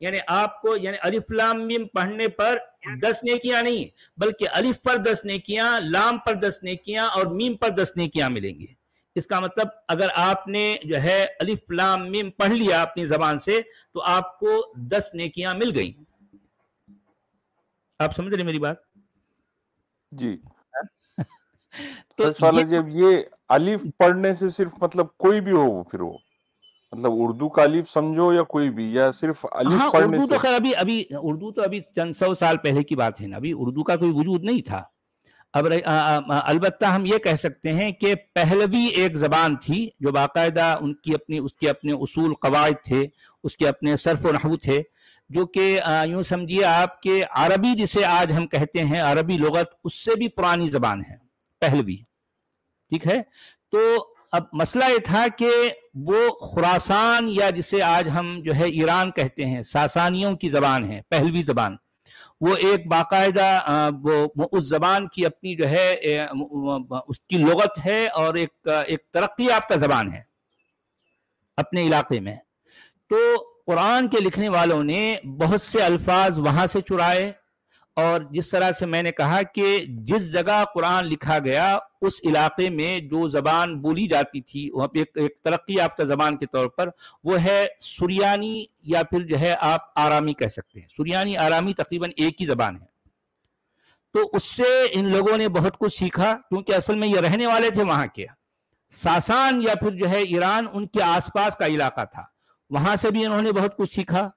یعنی آپ کو یعنی الف لام میم پڑھنے پر 10 نیکیاں نہیں بلکہ الف پر 10 نیکیاں، لام پر 10 نیکیاں اور میم پر 10 نیکیاں ملیں گی۔ اس کا مطلب اگر آپ نے جو ہے الف لام میم پڑھ لیا اپنی زبان سے تو آپ کو 10 نیکیاں مل گئی۔ آپ سمجھ رہے میری بات؟ جی تو والا جب یہ الف پڑھنے سے صرف مطلب کوئی بھی ہو، پھر وہ مطلب اردو کا الف سمجھو یا کوئی بھی، یا صرف الف پڑھنے اردو سے؟ تو خیر ابھی اردو تو ابھی چند 100 سال پہلے کی بات ہے نا، ابھی اردو کا کوئی وجود نہیں تھا۔ اب البتہ ہم یہ کہہ سکتے ہیں کہ پہلوی ایک زبان تھی جو باقاعدہ اس کے اپنے اصول قواعد تھے، اس کے اپنے صرف و نحو تھے، جو کہ یوں سمجھیے آپ کے عربی جسے آج ہم کہتے ہیں عربی لغت، اس سے بھی پرانی زبان ہے پہلوی، ٹھیک ہے؟ تو اب مسئلہ یہ تھا کہ وہ خراسان یا جسے آج ہم جو ہے ایران کہتے ہیں، ساسانیوں کی زبان ہے پہلوی زبان، وہ ایک باقاعدہ اس زبان کی اپنی جو ہے اس کی لغت ہے اور ایک ترقی یافتہ زبان ہے اپنے علاقے میں۔ تو قرآن کے لکھنے والوں نے بہت سے الفاظ وہاں سے چرائے، اور جس طرح سے میں نے کہا کہ جس جگہ قرآن لکھا گیا اس علاقے میں جو زبان بولی جاتی تھی وہاں پہ ایک ترقی یافتہ زبان کے طور پر وہ ہے سریانی، یا پھر جو ہے آپ آرامی کہہ سکتے ہیں۔ سریانی آرامی تقریباً ایک ہی زبان ہے۔ تو اس سے ان لوگوں نے بہت کچھ سیکھا، کیونکہ اصل میں یہ رہنے والے تھے وہاں کے۔ ساسان یا پھر جو ہے ایران ان کے آس پاس کا علاقہ تھا، وہاں سے بھی انہوں نے بہت کچھ سیکھا۔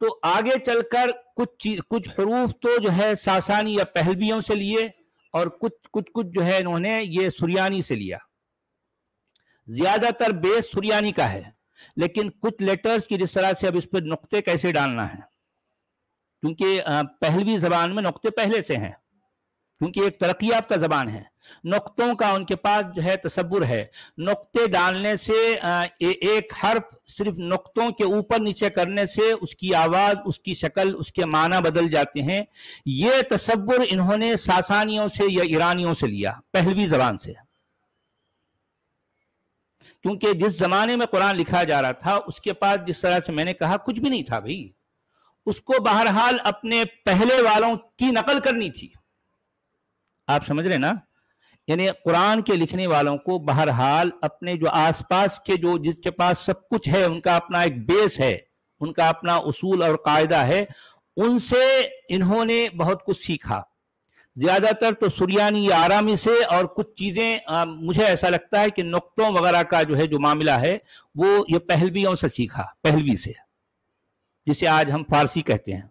تو آگے چل کر کچھ حروف تو جو ہے ساسانی یا پہلویوں سے لیے، اور کچھ جو ہے انہوں نے یہ سریانی سے لیا۔ زیادہ تر بیس سریانی کا ہے، لیکن کچھ لیٹرز کی جس طرح سے اب اس پہ نقطے کیسے ڈالنا ہے، کیونکہ پہلوی زبان میں نقطے پہلے سے ہیں، کیونکہ ایک ترقی یافتہ زبان ہے، نقطوں کا ان کے پاس جو ہے تصور ہے۔ نقطے ڈالنے سے ایک حرف صرف نقطوں کے اوپر نیچے کرنے سے اس کی آواز، اس کی شکل، اس کے معنی بدل جاتے ہیں۔ یہ تصور انہوں نے ساسانیوں سے یا ایرانیوں سے لیا، پہلوی زبان سے، کیونکہ جس زمانے میں قرآن لکھا جا رہا تھا اس کے پاس جس طرح سے میں نے کہا کچھ بھی نہیں تھا بھائی، اس کو بہرحال اپنے پہلے والوں کی نقل کرنی تھی۔ آپ سمجھ رہے نا؟ یعنی قرآن کے لکھنے والوں کو بہرحال اپنے جو آس پاس کے جس کے پاس سب کچھ ہے، ان کا اپنا ایک بیس ہے، ان کا اپنا اصول اور قاعدہ ہے، ان سے انہوں نے بہت کچھ سیکھا۔ زیادہ تر تو سریانی یا آرامی سے، اور کچھ چیزیں مجھے ایسا لگتا ہے کہ نقطوں وغیرہ کا جو ہے جو معاملہ ہے وہ یہ پہلویوں سے سیکھا، پہلوی سے، جسے آج ہم فارسی کہتے ہیں۔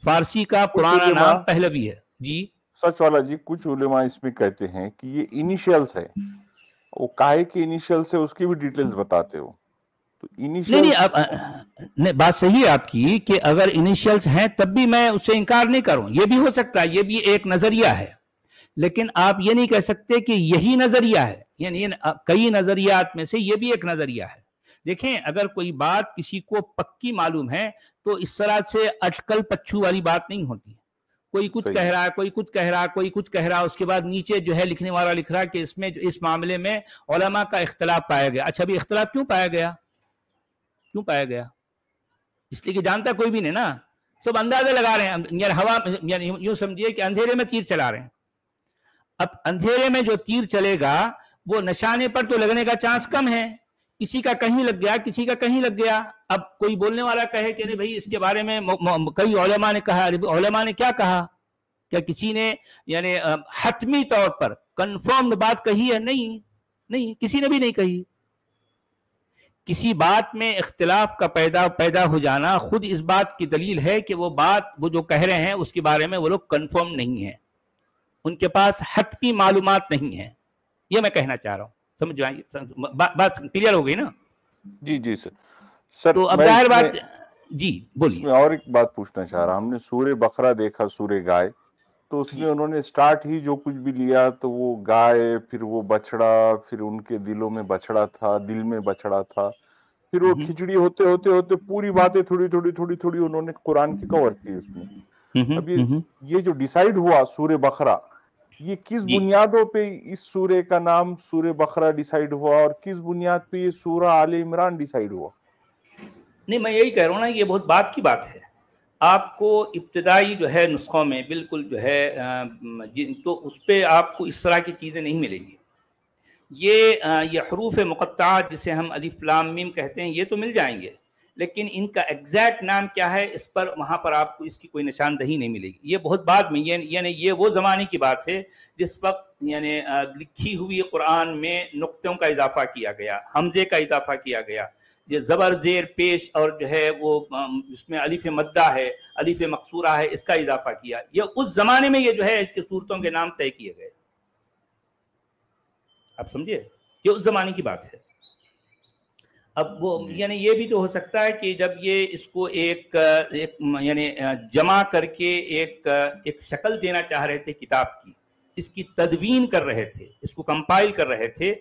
فارسی کا پرانا نام پہلوی ہے۔ جی سچ والا جی، کچھ علماء اس میں کہتے ہیں کہ یہ انیشیلز ہے، وہ کاہے کے انیشیلز ہے اس کی بھی ڈیٹیلز بتاتے ہو۔ تو نہیں، بات صحیح ہے آپ کی کہ اگر انیشیلز ہیں تب بھی میں اس سے انکار نہیں کروں، یہ بھی ہو سکتا ہے، یہ بھی ایک نظریہ ہے، لیکن آپ یہ نہیں کہہ سکتے کہ یہی نظریہ ہے، یعنی کئی نظریات میں سے یہ بھی ایک نظریہ ہے۔ دیکھیں، اگر کوئی بات کسی کو پکی معلوم ہے تو اس طرح سے اٹکل پچھو والی بات نہیں ہوتی۔ کوئی کچھ کہہ رہا ہے، کوئی کچھ کہہ رہا ہے، کوئی کچھ کہہ رہا ہے، اس کے بعد نیچے جو ہے لکھنے والا لکھ رہا ہے کہ اس میں اس معاملے میں علماء کا اختلاف پایا گیا۔ اچھا بھی اختلاف کیوں پایا گیا؟ کیوں پایا گیا؟ اس لیے کہ جانتا کوئی بھی نہیں نا، سب اندازے لگا رہے ہیں، یعنی ہوا، یعنی یوں سمجھیے کہ اندھیرے میں تیر چلا رہے ہیں۔ اب اندھیرے میں جو تیر چلے گا وہ نشانے پر تو لگنے کا چانس کم ہے، کسی کا کہیں لگ گیا، کسی کا کہیں لگ گیا۔ اب کوئی بولنے والا کہے کہ نہیں بھائی اس کے بارے میں کئی علماء نے کہا، علماء نے کیا کہا؟ کیا کسی نے یعنی حتمی طور پر کنفرمڈ بات کہی ہے؟ نہیں، کسی نے بھی نہیں کہی۔ کسی بات میں اختلاف کا پیدا ہو جانا خود اس بات کی دلیل ہے کہ وہ بات وہ جو کہہ رہے ہیں اس کے بارے میں وہ لوگ کنفرم نہیں ہیں، ان کے پاس حتمی معلومات نہیں ہیں۔ یہ میں کہنا چاہ رہا ہوں، سمجھ جائیں، بات کلیئر ہو گئی نا؟ جی سر، تو اب ظاہر بات، جی بولیے۔ میں اور ایک بات پوچھنا چاہ رہا ہوں، ہم نے سورہ بقرہ دیکھا، سورہ گائے، تو اس میں انہوں نے سٹارٹ ہی جو کچھ بھی لیا تو وہ گائے، پھر وہ بچڑا، پھر ان کے دلوں میں بچڑا تھا، دل میں بچڑا تھا، پھر وہ کھچڑی ہوتے ہوتے ہوتے پوری باتیں تھوڑی انہوں نے قرآن کی کور کی اس میں۔ اب یہ جو ڈیسائیڈ ہوا سورہ بقرہ، یہ کس بنیادوں پہ اس سورہ کا نام سورہ بقرہ ڈیسائیڈ ہوا، اور کس بنیاد پہ یہ سورہ آل عمران ڈیسائیڈ ہوا؟ نہیں میں یہی کہہ رہا ہوں نا، یہ بہت بات کی بات ہے. آپ کو ابتدائی جو ہے نسخوں میں بالکل جو ہے تو اس پہ آپ کو اس طرح کی چیزیں نہیں ملیں گی. یہ حروف مقطعات جسے ہم الف لام میم کہتے ہیں یہ تو مل جائیں گے، لیکن ان کا ایگزیکٹ نام کیا ہے اس پر وہاں پر آپ کو اس کی کوئی نشاندہی نہیں ملے گی. یہ بہت بعد میں، یعنی یہ وہ زمانے کی بات ہے جس وقت یعنی لکھی ہوئی قرآن میں نقطوں کا اضافہ کیا گیا، حمزے کا اضافہ کیا گیا، یہ زبر زیر پیش اور جو ہے وہ اس میں الف مدہ ہے، الف مقصورہ ہے، اس کا اضافہ کیا. یہ اس زمانے میں یہ جو ہے اس کے صورتوں کے نام طے کیے گئے. آپ سمجھے، یہ اس زمانے کی بات ہے. اب وہ یعنی یہ بھی تو ہو سکتا ہے کہ جب یہ اس کو ایک یعنی جمع کر کے ایک شکل دینا چاہ رہے تھے کتاب کی، اس کی تدوین کر رہے تھے، اس کو کمپائل کر رہے تھے،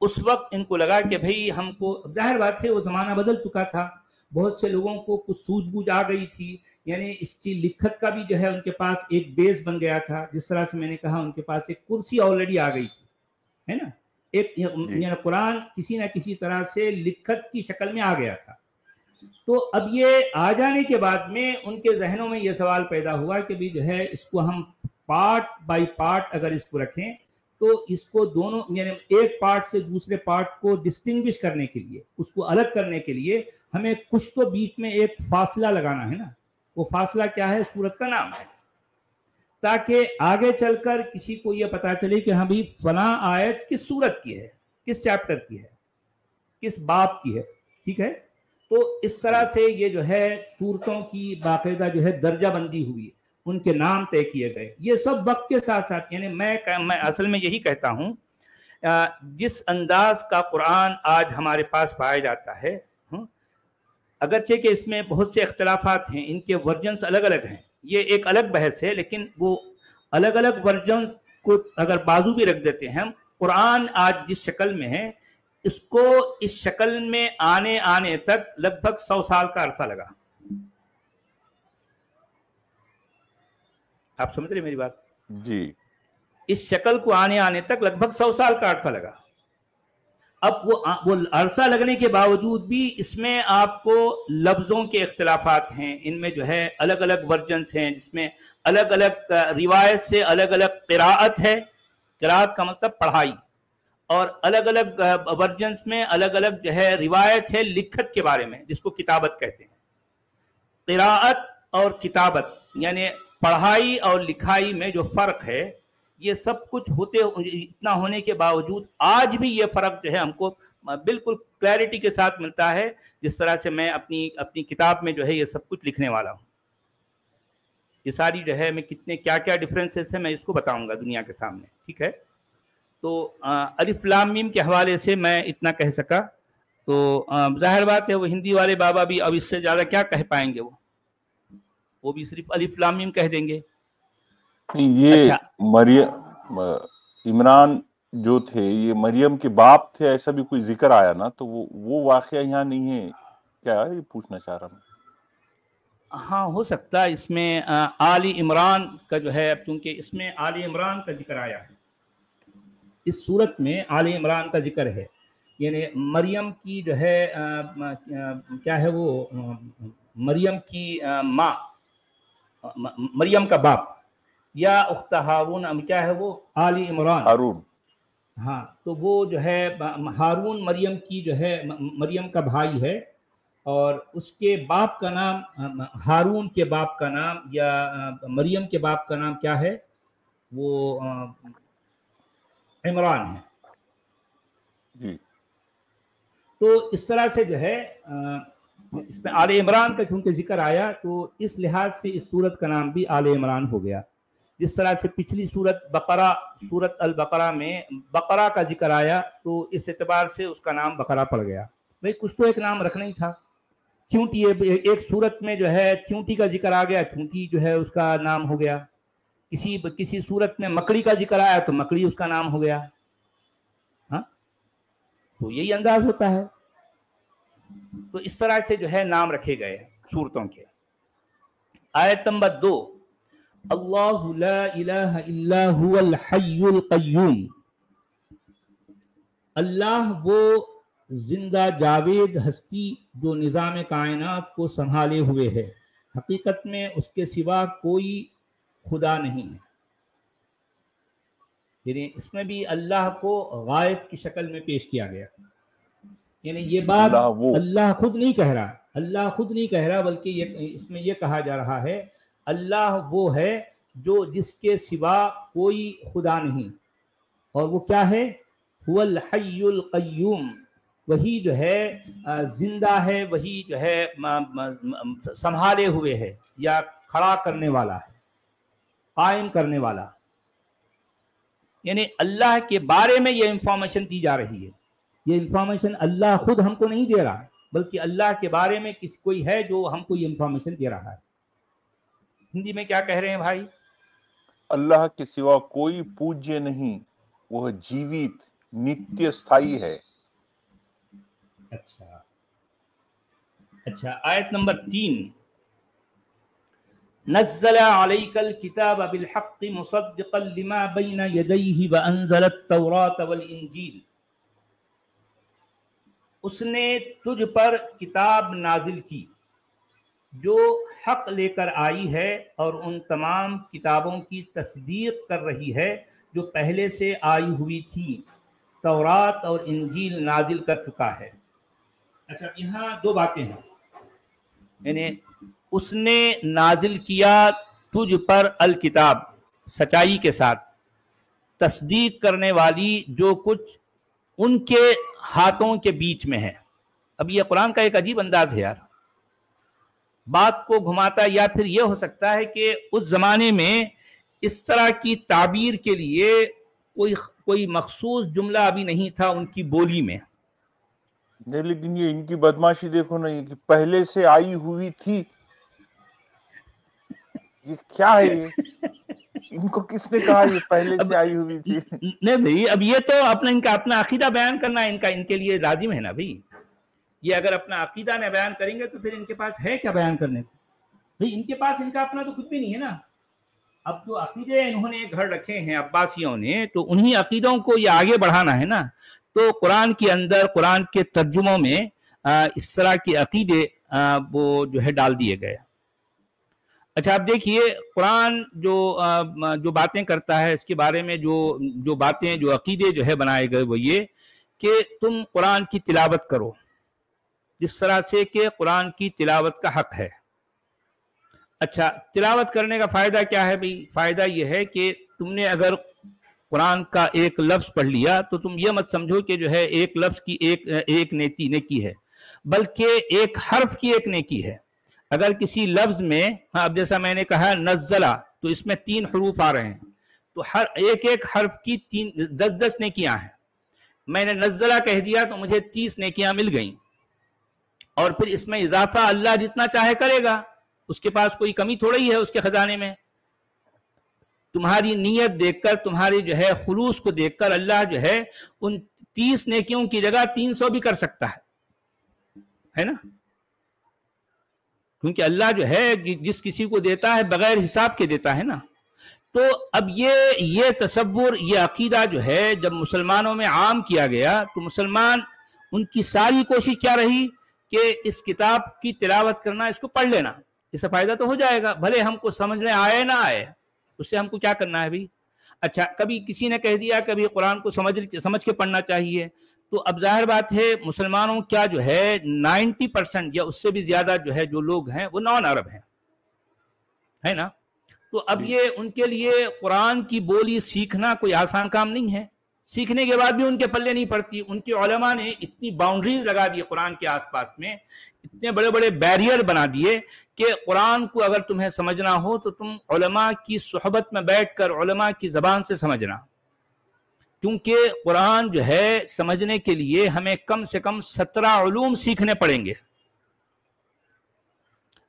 اس وقت ان کو لگا کہ بھئی ہم کو، ظاہر بات ہے وہ زمانہ بدل چکا تھا، بہت سے لوگوں کو کچھ سوجھ بوجھ آ گئی تھی، یعنی اس کی لکھت کا بھی جو ہے ان کے پاس ایک بیس بن گیا تھا. جس طرح سے میں نے کہا ان کے پاس ایک کرسی آلریڈی آ گئی تھی، ہے نا، ایک یعنی قرآن کسی نہ کسی طرح سے لکھت کی شکل میں آ گیا تھا. تو اب یہ آ جانے کے بعد میں ان کے ذہنوں میں یہ سوال پیدا ہوا کہ بھی جو ہے اس کو ہم پارٹ بائی پارٹ اگر اس کو رکھیں تو اس کو دونوں یعنی ایک پارٹ سے دوسرے پارٹ کو ڈسٹنگوش کرنے کے لیے، اس کو الگ کرنے کے لیے ہمیں کچھ تو بیچ میں ایک فاصلہ لگانا ہے نا. وہ فاصلہ کیا ہے؟ سورت کا نام ہے، تاکہ آگے چل کر کسی کو یہ پتا چلے کہ ہاں بھی فلاں آیت کس سورت کی ہے، کس چیپٹر کی ہے، کس باب کی ہے. ٹھیک ہے، تو اس طرح سے یہ جو ہے سورتوں کی باقاعدہ جو ہے درجہ بندی ہوئی، ان کے نام طے کیے گئے. یہ سب وقت کے ساتھ ساتھ، یعنی میں اصل میں یہی کہتا ہوں جس انداز کا قرآن آج ہمارے پاس پایا جاتا ہے، اگرچہ کہ اس میں بہت سے اختلافات ہیں، ان کے ورژنز الگ الگ ہیں، یہ ایک الگ بحث ہے، لیکن وہ الگ الگ ورژنز کو اگر بازو بھی رکھ دیتے ہیں، قرآن آج جس شکل میں ہے اس کو اس شکل میں آنے تک لگ بھگ 100 سال کا عرصہ لگا. آپ سمجھ رہے میری بات؟ جی. اس شکل کو آنے تک لگ بھگ 100 سال کا عرصہ لگا. اب وہ عرصہ لگنے کے باوجود بھی اس میں آپ کو لفظوں کے اختلافات ہیں، ان میں جو ہے الگ الگ ورژنز ہیں جس میں الگ الگ روایت سے الگ الگ قراءت ہے، قراءت کا مطلب پڑھائی، اور الگ الگ ورژنز میں الگ الگ جو ہے روایت ہے لکھت کے بارے میں جس کو کتابت کہتے ہیں. قراءت اور کتابت یعنی پڑھائی اور لکھائی میں جو فرق ہے، یہ سب کچھ اتنا ہونے کے باوجود آج بھی یہ فرق جو ہے ہم کو بالکل کلیئرٹی کے ساتھ ملتا ہے، جس طرح سے میں اپنی کتاب میں جو ہے یہ سب کچھ لکھنے والا ہوں. یہ ساری جو ہے میں کتنے کیا ڈفرینسز ہیں میں اس کو بتاؤں گا دنیا کے سامنے. ٹھیک ہے، تو الف لام میم کے حوالے سے میں اتنا کہہ سکا. تو ظاہر بات ہے وہ ہندی والے بابا بھی اب اس سے زیادہ کیا کہہ پائیں گے، وہ بھی صرف الف لام میم کہہ دیں گے. یہ اچھا، مریم عمران جو تھے یہ مریم کے باپ تھے، ایسا بھی کوئی ذکر آیا نا، تو وہ واقعہ یہاں نہیں ہے کیا؟ یہ پوچھنا چاہ رہا ہوں. ہاں ہو سکتا ہے اس میں آل عمران کا جو ہے، چونکہ اس میں آل عمران کا ذکر آیا ہے، اس صورت میں آل عمران کا ذکر ہے، یعنی مریم کی جو ہے کیا ہے وہ مریم کی ماں، مریم کا باپ یا اخت ہارون، کیا ہے وہ آل عمران، ہارون. ہاں تو وہ جو ہے ہارون مریم کی جو ہے مریم کا بھائی ہے، اور اس کے باپ کا نام، ہارون کے باپ کا نام یا مریم کے باپ کا نام کیا ہے؟ وہ عمران ہے. جی. تو اس طرح سے جو ہے اس میں آل عمران کا چونکہ ذکر آیا تو اس لحاظ سے اس سورت کا نام بھی آل عمران ہو گیا. جس طرح سے پچھلی سورت بقرہ، سورت البقرہ میں بقرہ کا ذکر آیا تو اس اعتبار سے اس کا نام بقرہ پڑ گیا. بھئی کچھ تو ایک نام رکھنا ہی تھا. چونٹی، ایک سورت میں جو ہے چونٹی کا ذکر آ گیا، چونٹی جو ہے اس کا نام ہو گیا. کسی سورت میں مکڑی کا ذکر آیا تو مکڑی اس کا نام ہو گیا. ہاں تو یہی انداز ہوتا ہے. تو اس طرح سے جو ہے نام رکھے گئے سورتوں کے. آیت نمبر 2، اللہ لا الہ الا هو الحی القیوم. اللہ وہ زندہ جاوید ہستی جو نظام کائنات کو سنبھالے ہوئے ہے، حقیقت میں اس کے سوا کوئی خدا نہیں ہے۔ یعنی اس میں بھی اللہ کو غائب کی شکل میں پیش کیا گیا، یعنی یہ بات اللہ خود نہیں کہہ رہا، اللہ خود نہیں کہہ رہا، بلکہ اس میں یہ کہا جا رہا ہے اللہ وہ ہے جو جس کے سوا کوئی خدا نہیں، اور وہ کیا ہے؟ هو الحی القیوم، وہی جو ہے زندہ ہے، وہی جو ہے سنبھالے ہوئے ہے یا کھڑا کرنے والا ہے، قائم کرنے والا۔ یعنی اللہ کے بارے میں یہ انفارمیشن دی جا رہی ہے، یہ انفارمیشن اللہ خود ہم کو نہیں دے رہا، بلکہ اللہ کے بارے میں کوئی ہے جو ہم کو یہ انفارمیشن دے رہا ہے۔ ہندی میں کیا کہہ رہے ہیں بھائی؟ اللہ کے سوا کوئی پوجیہ نہیں، وہ جیوت نتیہ استھائی ہے۔ اچھا آیت نمبر 3، نزل علیک الکتاب بالحق مصدقا لما بین یدیہ وانزل التوراۃ والانجیل، اس نے تجھ پر کتاب نازل کی جو حق لے کر آئی ہے اور ان تمام کتابوں کی تصدیق کر رہی ہے جو پہلے سے آئی ہوئی تھی، تورات اور انجیل نازل کر چکا ہے۔ اچھا یہاں دو باتیں ہیں، یعنی اس نے نازل کیا تجھ پر الکتاب، سچائی کے ساتھ تصدیق کرنے والی جو کچھ ان کے ہاتھوں کے بیچ میں ہے۔ اب یہ قرآن کا ایک عجیب انداز ہے یار، بات کو گھماتا، یا پھر یہ ہو سکتا ہے کہ اس زمانے میں اس طرح کی تعبیر کے لیے کوئی مخصوص جملہ ابھی نہیں تھا ان کی بولی میں۔ لیکن یہ ان کی بدماشی دیکھو نا، یہ کہ پہلے سے آئی ہوئی تھی، یہ کیا ہے؟ یہ ان کو کس نے کہا یہ پہلے سے آئی ہوئی تھی؟ نہیں بھائی، اب یہ تو ان کا اپنا عقیدہ بیان کرنا ان کے لیے لازم ہے نا بھائی۔ یہ اگر اپنا عقیدہ نہ بیان کریں گے تو پھر ان کے پاس ہے کیا بیان کرنے کو؟ بھائی ان کے پاس ان کا اپنا تو کچھ بھی نہیں ہے نا۔ اب جو عقیدے انہوں نے گھر رکھے ہیں عباسیوں نے، تو انہی عقیدوں کو یہ آگے بڑھانا ہے نا۔ تو قرآن کے اندر، قرآن کے ترجموں میں اس طرح کے عقیدے وہ جو ہے ڈال دیے گئے۔ اچھا آپ دیکھیے قرآن جو باتیں کرتا ہے، اس کے بارے میں جو باتیں، جو عقیدے جو ہے بنائے گئے، وہ یہ کہ تم قرآن کی تلاوت کرو جس طرح سے کہ قرآن کی تلاوت کا حق ہے۔ اچھا تلاوت کرنے کا فائدہ کیا ہے بھائی؟ فائدہ یہ ہے کہ تم نے اگر قرآن کا ایک لفظ پڑھ لیا تو تم یہ مت سمجھو کہ جو ہے ایک لفظ کی ایک نیکی ہے، بلکہ ایک حرف کی ایک نیکی ہے۔ اگر کسی لفظ میں، اب جیسا میں نے کہا نزلہ، تو اس میں 3 حروف آ رہے ہیں، تو ہر ایک حرف کی 10 نیکیاں ہیں۔ میں نے نزلہ کہہ دیا تو مجھے 30 نیکیاں مل گئیں، اور پھر اس میں اضافہ اللہ جتنا چاہے کرے گا، اس کے پاس کوئی کمی تھوڑا ہی ہے اس کے خزانے میں۔ تمہاری نیت دیکھ کر، تمہاری جو ہے خلوص کو دیکھ کر اللہ جو ہے ان 30 نیکیوں کی جگہ 300 بھی کر سکتا ہے نا؟ کیونکہ اللہ جو ہے جس کسی کو دیتا ہے بغیر حساب کے دیتا ہے نا۔ تو اب یہ تصور، یہ عقیدہ جو ہے جب مسلمانوں میں عام کیا گیا تو مسلمان، ان کی ساری کوشش کیا رہی کہ اس کتاب کی تلاوت کرنا، اس کو پڑھ لینا، اس سے فائدہ تو ہو جائے گا، بھلے ہم کو سمجھنے آئے نہ آئے، اس سے ہم کو کیا کرنا ہے بھی۔ اچھا کبھی کسی نے کہہ دیا کبھی قرآن کو سمجھ کے پڑھنا چاہیے، تو اب ظاہر بات ہے مسلمانوں کیا جو ہے 90% یا اس سے بھی زیادہ جو ہے جو لوگ ہیں وہ نان عرب ہیں، ہے نا؟ تو اب یہ ان کے لیے قرآن کی بولی سیکھنا کوئی آسان کام نہیں ہے۔ سیکھنے کے بعد بھی ان کے پلے نہیں پڑتی۔ ان کے علماء نے اتنی باؤنڈریز لگا دی قرآن کے آس پاس میں، اتنے بڑے بڑے بیریئر بنا دیے کہ قرآن کو اگر تمہیں سمجھنا ہو تو تم علماء کی صحبت میں بیٹھ کر علماء کی زبان سے سمجھنا، کیونکہ قرآن جو ہے سمجھنے کے لیے ہمیں کم سے کم 17 علوم سیکھنے پڑیں گے۔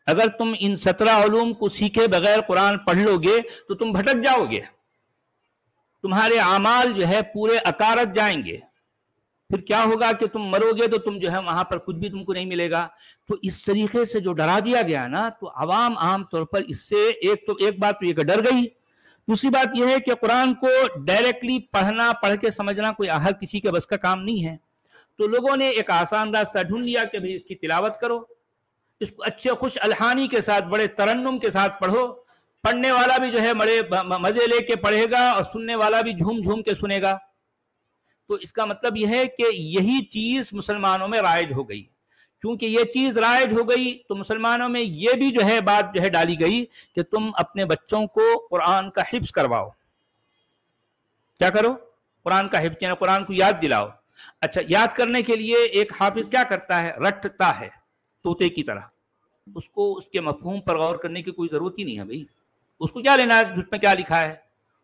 اگر تم ان 17 علوم کو سیکھے بغیر قرآن پڑھ لو گے تو تم بھٹک جاؤ گے، تمہارے اعمال جو ہے پورے اکارت جائیں گے، پھر کیا ہوگا کہ تم مرو گے تو تم جو ہے وہاں پر کچھ بھی تم کو نہیں ملے گا۔ تو اس طریقے سے جو ڈرا دیا گیا نا، تو عوام عام طور پر اس سے ایک بات تو یہ کہ ڈر گئی، دوسری بات یہ ہے کہ قرآن کو ڈائریکٹلی پڑھ کے سمجھنا کوئی ہر کسی کے بس کا کام نہیں ہے۔ تو لوگوں نے ایک آسان راستہ ڈھونڈ لیا کہ بھئی اس کی تلاوت کرو، اس کو اچھے خوش الحانی کے ساتھ بڑے ترنم کے ساتھ پڑھو، پڑھنے والا بھی جو ہے بڑے مزے لے کے پڑھے گا اور سننے والا بھی جھوم جھوم کے سنے گا۔ تو اس کا مطلب یہ ہے کہ یہی چیز مسلمانوں میں رائج ہو گئی۔ کیونکہ یہ چیز رائج ہو گئی تو مسلمانوں میں یہ بھی جو ہے بات جو ہے ڈالی گئی کہ تم اپنے بچوں کو قرآن کا حفظ کرواؤ۔ کیا کرو؟ قرآن کا حفظ، یعنی قرآن کو یاد دلاؤ۔ اچھا، یاد کرنے کے لیے ایک حافظ کیا کرتا ہے؟ رٹتا ہے طوطے کی طرح، اس کو اس کے مفہوم پر غور کرنے کی کوئی ضرورت ہی نہیں ہے بھائی، اس کو کیا لینا ہے جس میں کیا لکھا ہے،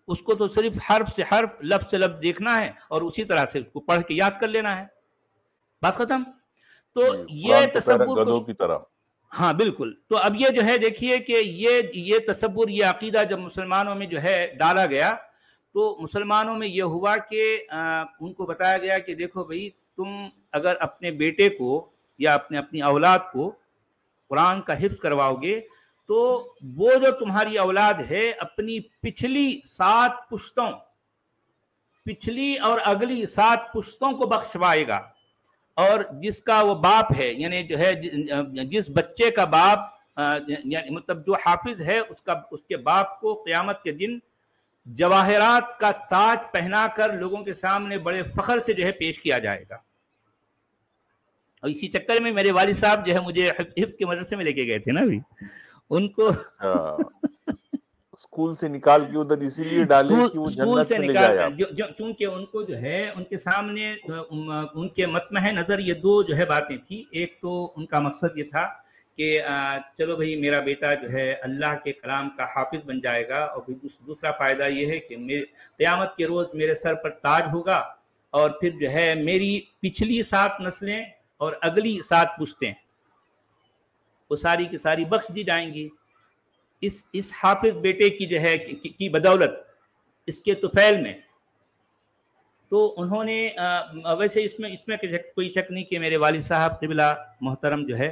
اس کو تو صرف حرف سے حرف، لفظ سے لفظ دیکھنا ہے اور اسی طرح سے اس کو پڑھ کے یاد کر لینا ہے، بات ختم۔ تو یہ تصور گدھوں کی طرح، ہاں بالکل۔ تو اب یہ جو ہے دیکھیے کہ یہ تصور، یہ عقیدہ جب مسلمانوں میں جو ہے ڈالا گیا تو مسلمانوں میں یہ ہوا کہ ان کو بتایا گیا کہ دیکھو بھائی، تم اگر اپنے بیٹے کو یا اپنی اولاد کو قرآن کا حفظ کرواؤ گے تو وہ جو تمہاری اولاد ہے اپنی پچھلی 7 پشتوں، پچھلی اور اگلی 7 پشتوں کو بخشوائے گا، اور جس کا وہ باپ ہے، یعنی جو ہے جس بچے کا باپ یعنی مطلب جو حافظ ہے اس کے باپ کو قیامت کے دن جواہرات کا تاج پہنا کر لوگوں کے سامنے بڑے فخر سے جو ہے پیش کیا جائے گا۔ اور اسی چکر میں میرے والد صاحب جو ہے مجھے حفظ کے مدرسے میں لے کے گئے تھے نا بھی، ان کو اسکول سے نکال کے ادھر اسی لیے ڈالے کہ وہ جنت میں لے جائے آپ، چونکہ ان کو جو ہے ان کے سامنے ان کے مطمح نظر یہ 2 جو ہے باتیں تھی۔ ایک تو ان کا مقصد یہ تھا کہ چلو بھئی میرا بیٹا جو ہے اللہ کے کلام کا حافظ بن جائے گا، اور دوسرا فائدہ یہ ہے کہ قیامت کے روز میرے سر پر تاج ہوگا، اور پھر جو ہے میری پچھلی 7 نسلیں اور اگلی 7 پشتیں وہ ساری کی ساری بخش دی جائیں گی اس حافظ بیٹے کی جو ہے کی بدولت، اس کے طفیل میں۔ تو انہوں نے ویسے اس میں کوئی شک نہیں کہ میرے والد صاحب قبلہ محترم جو ہے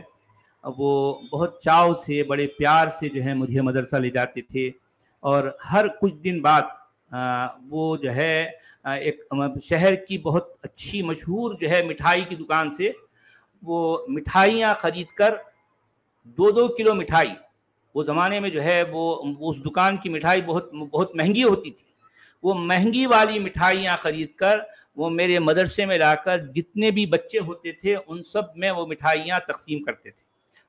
وہ بہت چاؤ سے، بڑے پیار سے جو ہے مجھے مدرسہ لے جاتے تھے، اور ہر کچھ دن بعد وہ جو ہے ایک شہر کی بہت اچھی مشہور جو ہے مٹھائی کی دکان سے وہ مٹھائیاں خرید کر 2 کلو مٹھائی، وہ زمانے میں جو ہے وہ اس دکان کی مٹھائی بہت مہنگی ہوتی تھی، وہ مہنگی والی مٹھائیاں خرید کر وہ میرے مدرسے میں لا کر جتنے بھی بچے ہوتے تھے ان سب میں وہ مٹھائیاں تقسیم کرتے تھے،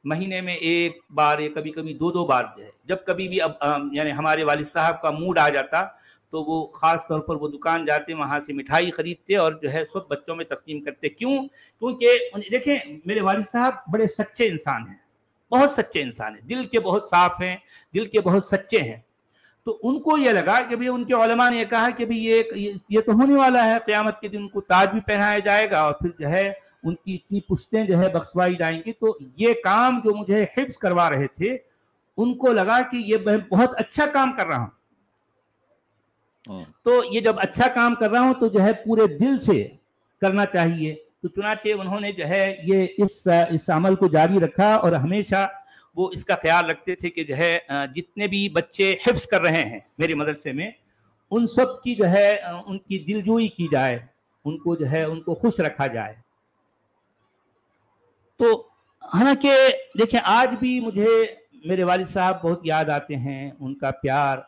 مہینے میں 1 بار یا کبھی کبھی 2 بار جو ہے، جب کبھی بھی یعنی ہمارے والد صاحب کا موڈ آ جاتا تو وہ خاص طور پر وہ دکان جاتے، وہاں سے مٹھائی خریدتے اور جو ہے سب بچوں میں تقسیم کرتے۔ کیونکہ دیکھیں میرے والد صاحب بڑے سچے انسان ہیں، بہت سچے انسان ہیں، دل کے بہت صاف ہیں، دل کے بہت سچے ہیں۔ تو ان کو یہ لگا کہ بھی ان کے علماء نے یہ کہا کہ بھی یہ تو ہونے والا ہے، قیامت کے دن ان کو تاج بھی پہنایا جائے گا، اور پھر جو ہے ان کی اتنی پشتیں جو ہے بخشوائی جائیں گی۔ تو یہ کام جو مجھے حفظ کروا رہے تھے ان کو لگا کہ یہ میں بہت اچھا کام کر رہا ہوں، تو یہ جب اچھا کام کر رہا ہوں تو جو ہے پورے دل سے کرنا چاہیے۔ تو چنانچہ انہوں نے جو ہے یہ اس عمل کو جاری رکھا، اور ہمیشہ وہ اس کا خیال رکھتے تھے کہ جو ہے جتنے بھی بچے حفظ کر رہے ہیں میرے مدرسے میں ان سب کی جو ہے ان کی دلجوئی کی جائے، ان کو جو ہے ان کو خوش رکھا جائے۔ تو حالانکہ دیکھیں آج بھی مجھے میرے والد صاحب بہت یاد آتے ہیں، ان کا پیار،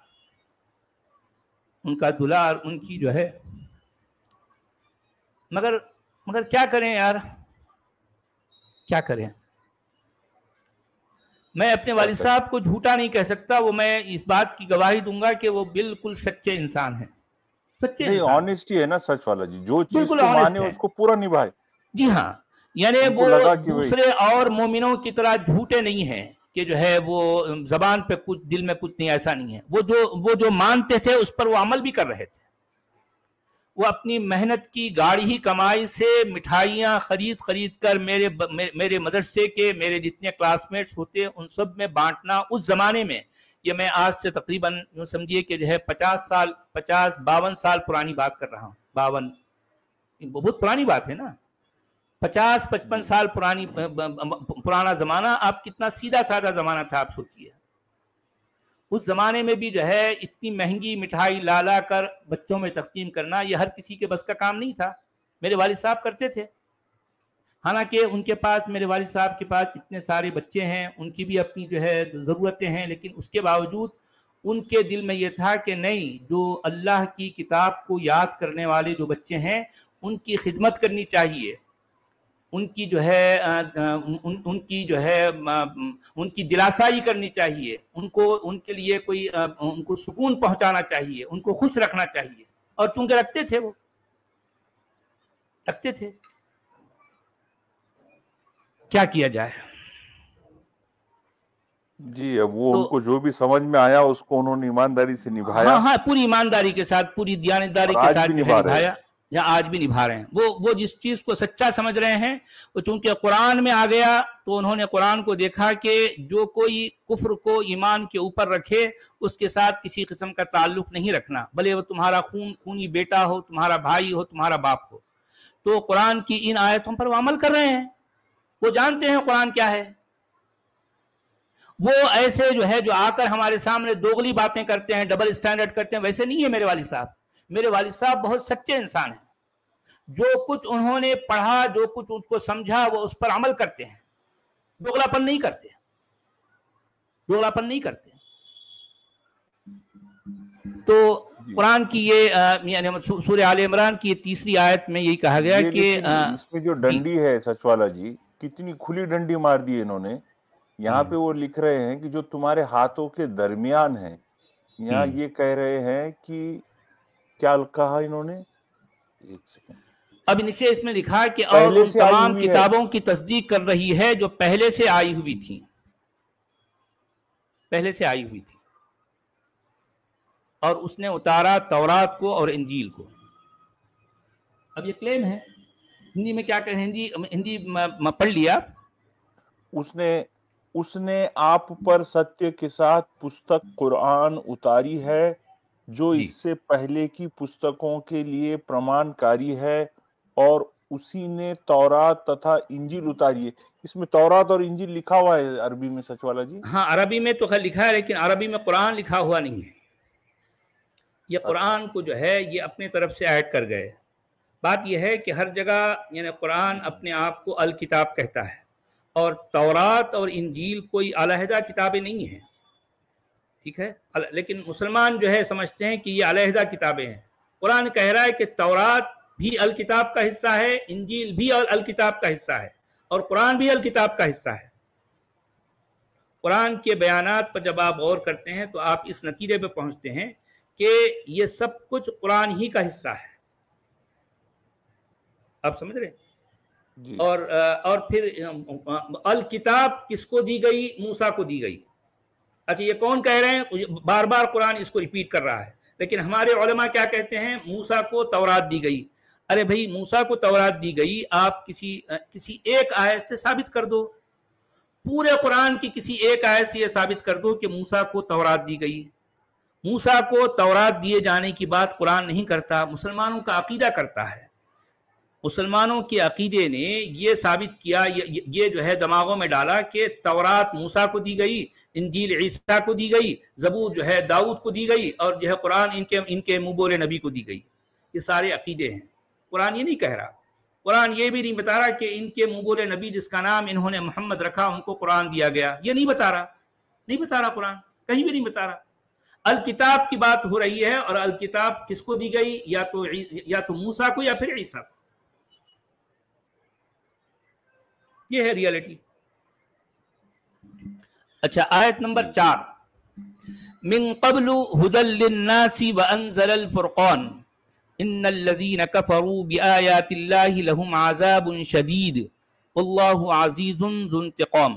ان کا دلار، ان کی جو ہے، مگر کیا کریں یار، کیا کریں۔ میں اپنے والد صاحب کو جھوٹا نہیں کہہ سکتا، وہ میں اس بات کی گواہی دوں گا کہ وہ بالکل سچے انسان ہیں، سچے انسان، آنیسٹی ہے نا سچ والا جی، جو چیز بالکل کو honest مانے ہے، اس کو پورا نبھائے۔ جی ہاں، یعنی وہ دوسرے اور مومنوں کی طرح جھوٹے نہیں ہیں کہ جو ہے وہ زبان پہ کچھ دل میں کچھ نہیں، ایسا نہیں ہے، وہ جو مانتے تھے اس پر وہ عمل بھی کر رہے تھے۔ وہ اپنی محنت کی گاڑی ہی کمائی سے مٹھائیاں خرید کر میرے مدرسے کے میرے جتنے کلاس میٹس ہوتے ان سب میں بانٹنا، اس زمانے میں، یہ میں آج سے تقریباً سمجھیے کہ جو ہے 52 سال پرانی بات کر رہا ہوں، 52 بہت پرانی بات ہے نا، 55 سال پرانا زمانہ، آپ کتنا سیدھا سادہ زمانہ تھا آپ سوچئے۔ اس زمانے میں بھی جو ہے اتنی مہنگی مٹھائی لا کر بچوں میں تقسیم کرنا یہ ہر کسی کے بس کا کام نہیں تھا، میرے والد صاحب کرتے تھے۔ حالانکہ ان کے پاس، میرے والد صاحب کے پاس اتنے سارے بچے ہیں، ان کی بھی اپنی جو ہے ضرورتیں ہیں، لیکن اس کے باوجود ان کے دل میں یہ تھا کہ نہیں، جو اللہ کی کتاب کو یاد کرنے والے جو بچے ہیں ان کی خدمت کرنی چاہیے، ان کی جو ہے ان کی جو ہے ان کی دلاسائی کرنی چاہیے، ان کے لیے کوئی ان کو سکون پہنچانا چاہیے، ان کو خوش رکھنا چاہیے، اور چونکہ رکھتے تھے، وہ رکھتے تھے، کیا کیا جائے؟ جی اب وہ تو ان کو جو بھی سمجھ میں آیا اس کو انہوں نے ایمانداری سے نبھایا، ہاں پوری ایمانداری کے ساتھ، پوری دیانتداری اور کے آج ساتھ بھی جو ہے نبھا رہے ہیں۔ نبھایا، یا آج بھی نبھا رہے ہیں۔ وہ جس چیز کو سچا سمجھ رہے ہیں، وہ چونکہ قرآن میں آ گیا تو انہوں نے قرآن کو دیکھا کہ جو کوئی کفر کو ایمان کے اوپر رکھے اس کے ساتھ کسی قسم کا تعلق نہیں رکھنا، بھلے وہ تمہارا خونی بیٹا ہو، تمہارا بھائی ہو، تمہارا باپ ہو۔ تو قرآن کی ان آیتوں پر وہ عمل کر رہے ہیں، وہ جانتے ہیں قرآن کیا ہے۔ وہ ایسے جو ہے جو آ کر ہمارے سامنے دوغلی باتیں کرتے ہیں، ڈبل اسٹینڈرڈ کرتے ہیں، ویسے نہیں ہے میرے والد صاحب۔ میرے والد صاحب بہت سچے انسان ہیں، جو کچھ انہوں نے پڑھا، جو کچھ ان کو سمجھا، وہ اس پر عمل کرتے ہیں، دوغلاپن نہیں کرتے، دوغلاپن نہیں کرتے۔ تو قرآن کی یہ سورہ آل عمران کی تیسری آیت میں یہی کہا گیا کہ اس میں جو ڈنڈی ہے سچوالا جی، کتنی کھلی ڈنڈی مار دی انہوں نے۔ یہاں پہ وہ لکھ رہے ہیں کہ جو تمہارے ہاتھوں کے درمیان ہے، یہاں یہ کہہ رہے ہیں کہ کیا کہا انہوں نے، ایک سیکنڈ، اب نیچے اس میں لکھا کہ اور پہلے ان سے آئی تمام ہوئی ہے۔ کتابوں کی تصدیق کر رہی ہے جو پہلے سے آئی ہوئی تھی، پہلے سے آئی ہوئی تھی، اور اس نے اتارا تورات کو اور انجیل کو۔ اب یہ کلیم ہے، ہندی میں کیا کہیں، ہندی پڑھ لیا۔ اس نے آپ پر ستیہ کے ساتھ پستک قرآن اتاری ہے جو جی اس سے پہلے کی پستکوں کے لیے پرمان کاری ہے، اور اسی نے تورات تتھا انجیل اتاری ہے۔ اس میں تورات اور انجیل لکھا ہوا ہے عربی میں سچوالا جی؟ ہاں عربی میں تو خیر لکھا ہے، لیکن عربی میں قرآن لکھا ہوا نہیں ہے۔ یہ قرآن کو جو ہے یہ اپنے طرف سے ایڈ کر گئے۔ بات یہ ہے کہ ہر جگہ یعنی قرآن اپنے آپ کو الکتاب کہتا ہے، اور تورات اور انجیل کوئی علیحدہ کتابیں نہیں ہیں، ٹھیک ہے، لیکن مسلمان جو ہے سمجھتے ہیں کہ یہ علیحدہ کتابیں ہیں۔ قرآن کہہ رہا ہے کہ تورات بھی الکتاب کا حصہ ہے، انجیل بھی الکتاب کا حصہ ہے، اور قرآن بھی الکتاب کا حصہ ہے۔ قرآن کے بیانات پر جب آپ غور کرتے ہیں تو آپ اس نتیجے پہ پہنچتے ہیں کہ یہ سب کچھ قرآن ہی کا حصہ ہے، آپ سمجھ رہے ہیں؟ جی اور پھر الکتاب کس کو دی گئی؟ موسیٰ کو دی گئی۔ اچھا یہ کون کہہ رہے ہیں؟ بار بار قرآن اس کو ریپیٹ کر رہا ہے، لیکن ہمارے علماء کیا کہتے ہیں؟ موسیٰ کو تورات دی گئی۔ ارے بھائی موسیٰ کو تورات دی گئی، آپ کسی ایک آیت سے ثابت کر دو، پورے قرآن کی کسی ایک آیت سے یہ ثابت کر دو کہ موسیٰ کو تورات دی گئی۔ موسیٰ کو تورات دیے جانے کی بات قرآن نہیں کرتا، مسلمانوں کا عقیدہ کرتا ہے۔ مسلمانوں کے عقیدے نے یہ ثابت کیا، یہ جو ہے دماغوں میں ڈالا کہ تورات موسیٰ کو دی گئی، انجیل عیسیٰ کو دی گئی، زبور جو ہے داؤد کو دی گئی، اور جو ہے قرآن ان کے منہ بولے نبی کو دی گئی۔ یہ سارے عقیدے ہیں، قرآن یہ نہیں کہہ رہا۔ قرآن یہ بھی نہیں بتا رہا کہ ان کے منہ بولے نبی جس کا نام انہوں نے محمد رکھا ان کو قرآن دیا گیا، یہ نہیں بتا رہا، نہیں بتا رہا، قرآن کہیں بھی نہیں بتا رہا۔ الکتاب کی بات ہو رہی ہے، اور الکتاب کس کو دی گئی؟ یا تو موسیٰ کو یا پھر عیسیٰ کو۔ یہ ہے ریالٹی۔ اچھا آیت نمبر 4، من قبل هدى للناس وانزل الفرقان ان الذين كفروا بآيات الله لهم عذاب شديد والله عزيز ذو انتقام۔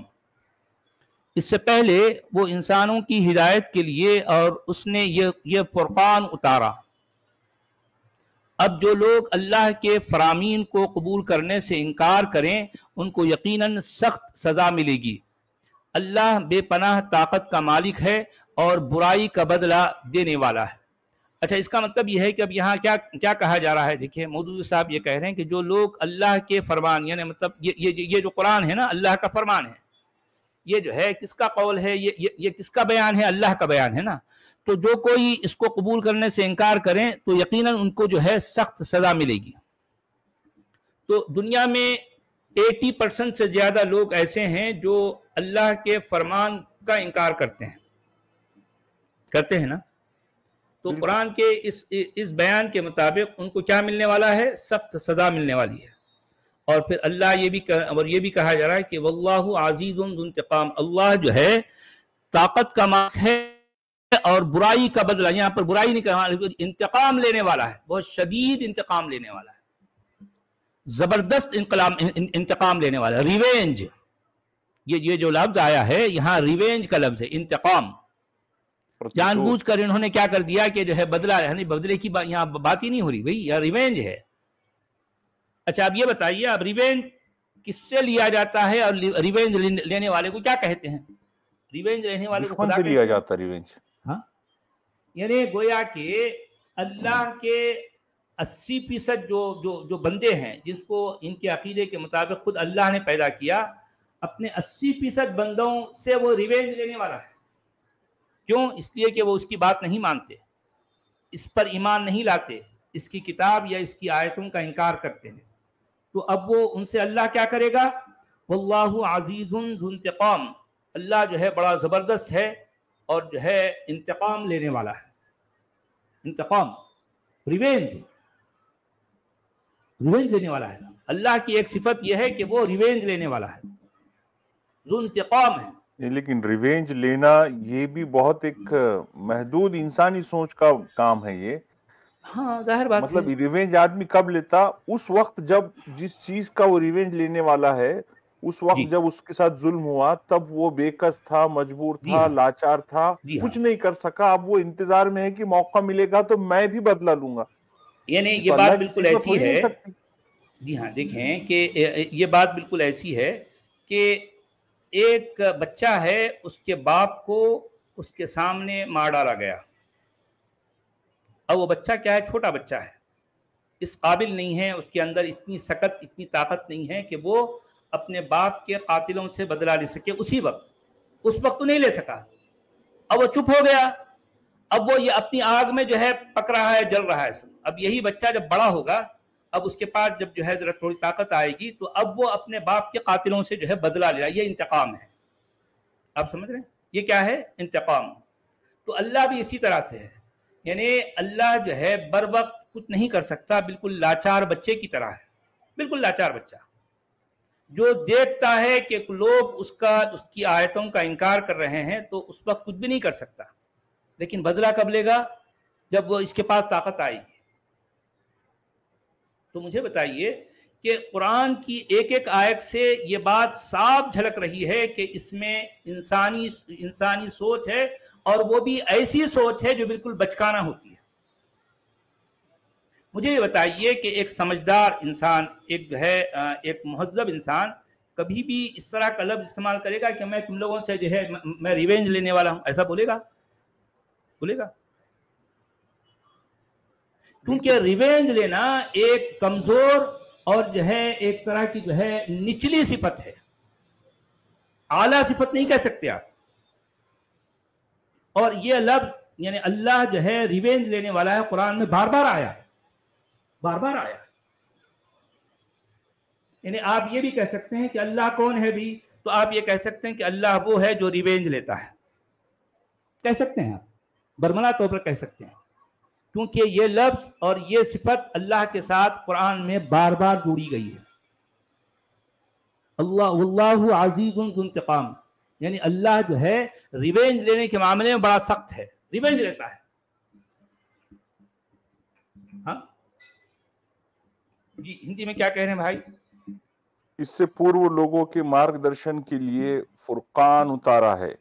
اس سے پہلے وہ انسانوں کی ہدایت کے لیے اور اس نے یہ فرقان اتارا۔ اب جو لوگ اللہ کے فرامین کو قبول کرنے سے انکار کریں ان کو یقیناً سخت سزا ملے گی۔ اللہ بے پناہ طاقت کا مالک ہے اور برائی کا بدلہ دینے والا ہے۔ اچھا اس کا مطلب یہ ہے کہ اب یہاں کیا کہا جا رہا ہے؟ دیکھیں مودودی صاحب یہ کہہ رہے ہیں کہ جو لوگ اللہ کے فرمان یعنی مطلب یہ جو قرآن ہے نا اللہ کا فرمان ہے، یہ جو ہے کس کا قول ہے؟ یہ کس کا بیان ہے؟ اللہ کا بیان ہے نا۔ تو جو کوئی اس کو قبول کرنے سے انکار کریں تو یقیناً ان کو جو ہے سخت سزا ملے گی۔ تو دنیا میں 80% سے زیادہ لوگ ایسے ہیں جو اللہ کے فرمان کا انکار کرتے ہیں نا. تو بالکل. قرآن کے اس بیان کے مطابق ان کو کیا ملنے والا ہے؟ سخت سزا ملنے والی ہے. اور پھر اللہ یہ بھی کہا جا رہا ہے کہ واللہ عزیز ذو انتقام، اللہ جو ہے طاقت کا مالک ہے اور برائی کا بدلہ، یہاں پر برائی نہیں کہا، انتقام لینے والا ہے، بہت شدید انتقام لینے والا ہے، زبردست انتقام لینے والا ہے. ریونج، یہ جو لفظ آیا ہے یہاں ریونج کا لفظ ہے، انتقام. جان بوجھ کر انہوں نے کیا کر دیا کہ جو ہے بدلہ، یعنی بدلے کی یہاں بات ہی نہیں ہو رہی بھائی، یہ ریونج ہے. اچھا اب یہ بتائیے، اب ریونج کس سے لیا جاتا ہے اور ریونج لینے والے کو کیا کہتے ہیں؟ ریونج لینے والے کو خدا سے کہتے لیا ہیں. جاتا ریونج. ہاں، یعنی گویا کہ اللہ کے 80% جو بندے ہیں جس کو ان کے عقیدے کے مطابق خود اللہ نے پیدا کیا، اپنے 80% بندوں سے وہ ریونج لینے والا ہے. کیوں؟ اس لیے کہ وہ اس کی بات نہیں مانتے، اس پر ایمان نہیں لاتے، اس کی کتاب یا اس کی آیتوں کا انکار کرتے ہیں. تو اب وہ ان سے اللہ کیا کرے گا؟ واللہ عزیز ذو انتقام، اللہ جو ہے بڑا زبردست ہے اور جو ہے انتقام لینے والا ہے. انتقام، ریونج لینے والا ہے. اللہ کی ایک صفت یہ ہے کہ وہ ریونج لینے والا ہے، ذو انتقام ہے. لیکن ریونج لینا یہ بھی بہت ایک محدود انسانی سوچ کا کام ہے یہ. ہاں ظاہر بات ہے. مطلب ریونج آدمی کب لیتا؟ اس وقت جب جس چیز کا وہ ریونج لینے والا ہے، اس وقت جب اس کے ساتھ ظلم ہوا، تب وہ بےکس تھا، مجبور تھا، لاچار تھا، کچھ نہیں کر سکا. اب وہ انتظار میں ہے کہ موقع ملے گا تو میں بھی بدلہ لوں گا. یعنی یہ بات بالکل ایسی ہے. جی ہاں، دیکھیں کہ یہ بات بالکل ایسی ہے کہ ایک بچہ ہے، اس کے باپ کو اس کے سامنے مار ڈالا گیا. اب وہ بچہ کیا ہے؟ چھوٹا بچہ ہے، اس قابل نہیں ہے، اس کے اندر اتنی سکت، اتنی طاقت نہیں ہے کہ وہ اپنے باپ کے قاتلوں سے بدلہ لے سکے. اس وقت تو نہیں لے سکا. اب وہ چپ ہو گیا. اب وہ یہ اپنی آگ میں جو ہے پک رہا ہے، جل رہا ہے. اب یہی بچہ جب بڑا ہوگا، اب اس کے پاس جب جو ہے ذرا تھوڑی طاقت آئے گی، تو اب وہ اپنے باپ کے قاتلوں سے جو ہے بدلہ لے رہا ہے. یہ انتقام ہے. آپ سمجھ رہے ہیں؟ یہ کیا ہے؟ انتقام. تو اللہ بھی اسی طرح سے ہے. یعنی اللہ جو ہے بر وقت کچھ نہیں کر سکتا، بالکل لاچار بچے کی طرح ہے. بالکل لاچار بچہ جو دیکھتا ہے کہ لوگ اس کی آیتوں کا انکار کر رہے ہیں، تو اس وقت کچھ بھی نہیں کر سکتا. لیکن بدلہ کب لے گا؟ جب وہ اس کے پاس طاقت آئے گی. تو مجھے بتائیے کہ قرآن کی ایک ایک آیت سے یہ بات صاف جھلک رہی ہے کہ اس میں انسانی سوچ ہے، اور وہ بھی ایسی سوچ ہے جو بالکل بچکانہ ہوتی ہے. مجھے یہ بتائیے کہ ایک سمجھدار انسان، ایک جو ہے ایک مہذب انسان کبھی بھی اس طرح کا لفظ استعمال کرے گا کہ میں تم لوگوں سے جو ہے میں ریونج لینے والا ہوں؟ ایسا بولے گا؟ کیونکہ ریونج لینا ایک کمزور اور جو ہے ایک طرح کی جو ہے نچلی صفت ہے، اعلیٰ صفت نہیں کہہ سکتے آپ. اور یہ لفظ یعنی اللہ جو ہے ریونج لینے والا ہے، قرآن میں بار بار آیا. یعنی آپ یہ بھی کہہ سکتے ہیں کہ اللہ کون ہے بھی، تو آپ یہ کہہ سکتے ہیں کہ اللہ وہ ہے جو ریونج لیتا ہے. کہہ سکتے ہیں آپ، برملا طور پر کہہ سکتے ہیں، کیونکہ یہ لفظ اور یہ صفت اللہ کے ساتھ قرآن میں بار بار جوڑی گئی ہے. واللہ عزیز ذو انتقام، یعنی اللہ جو ہے ریونج لینے کے معاملے میں بڑا سخت ہے، ریونج لیتا ہے. ہاں جی، ہندی میں کیا کہہ رہے ہیں بھائی؟ اس سے پورو لوگوں کے مارگ درشن کے لیے فرقان اتارا ہے،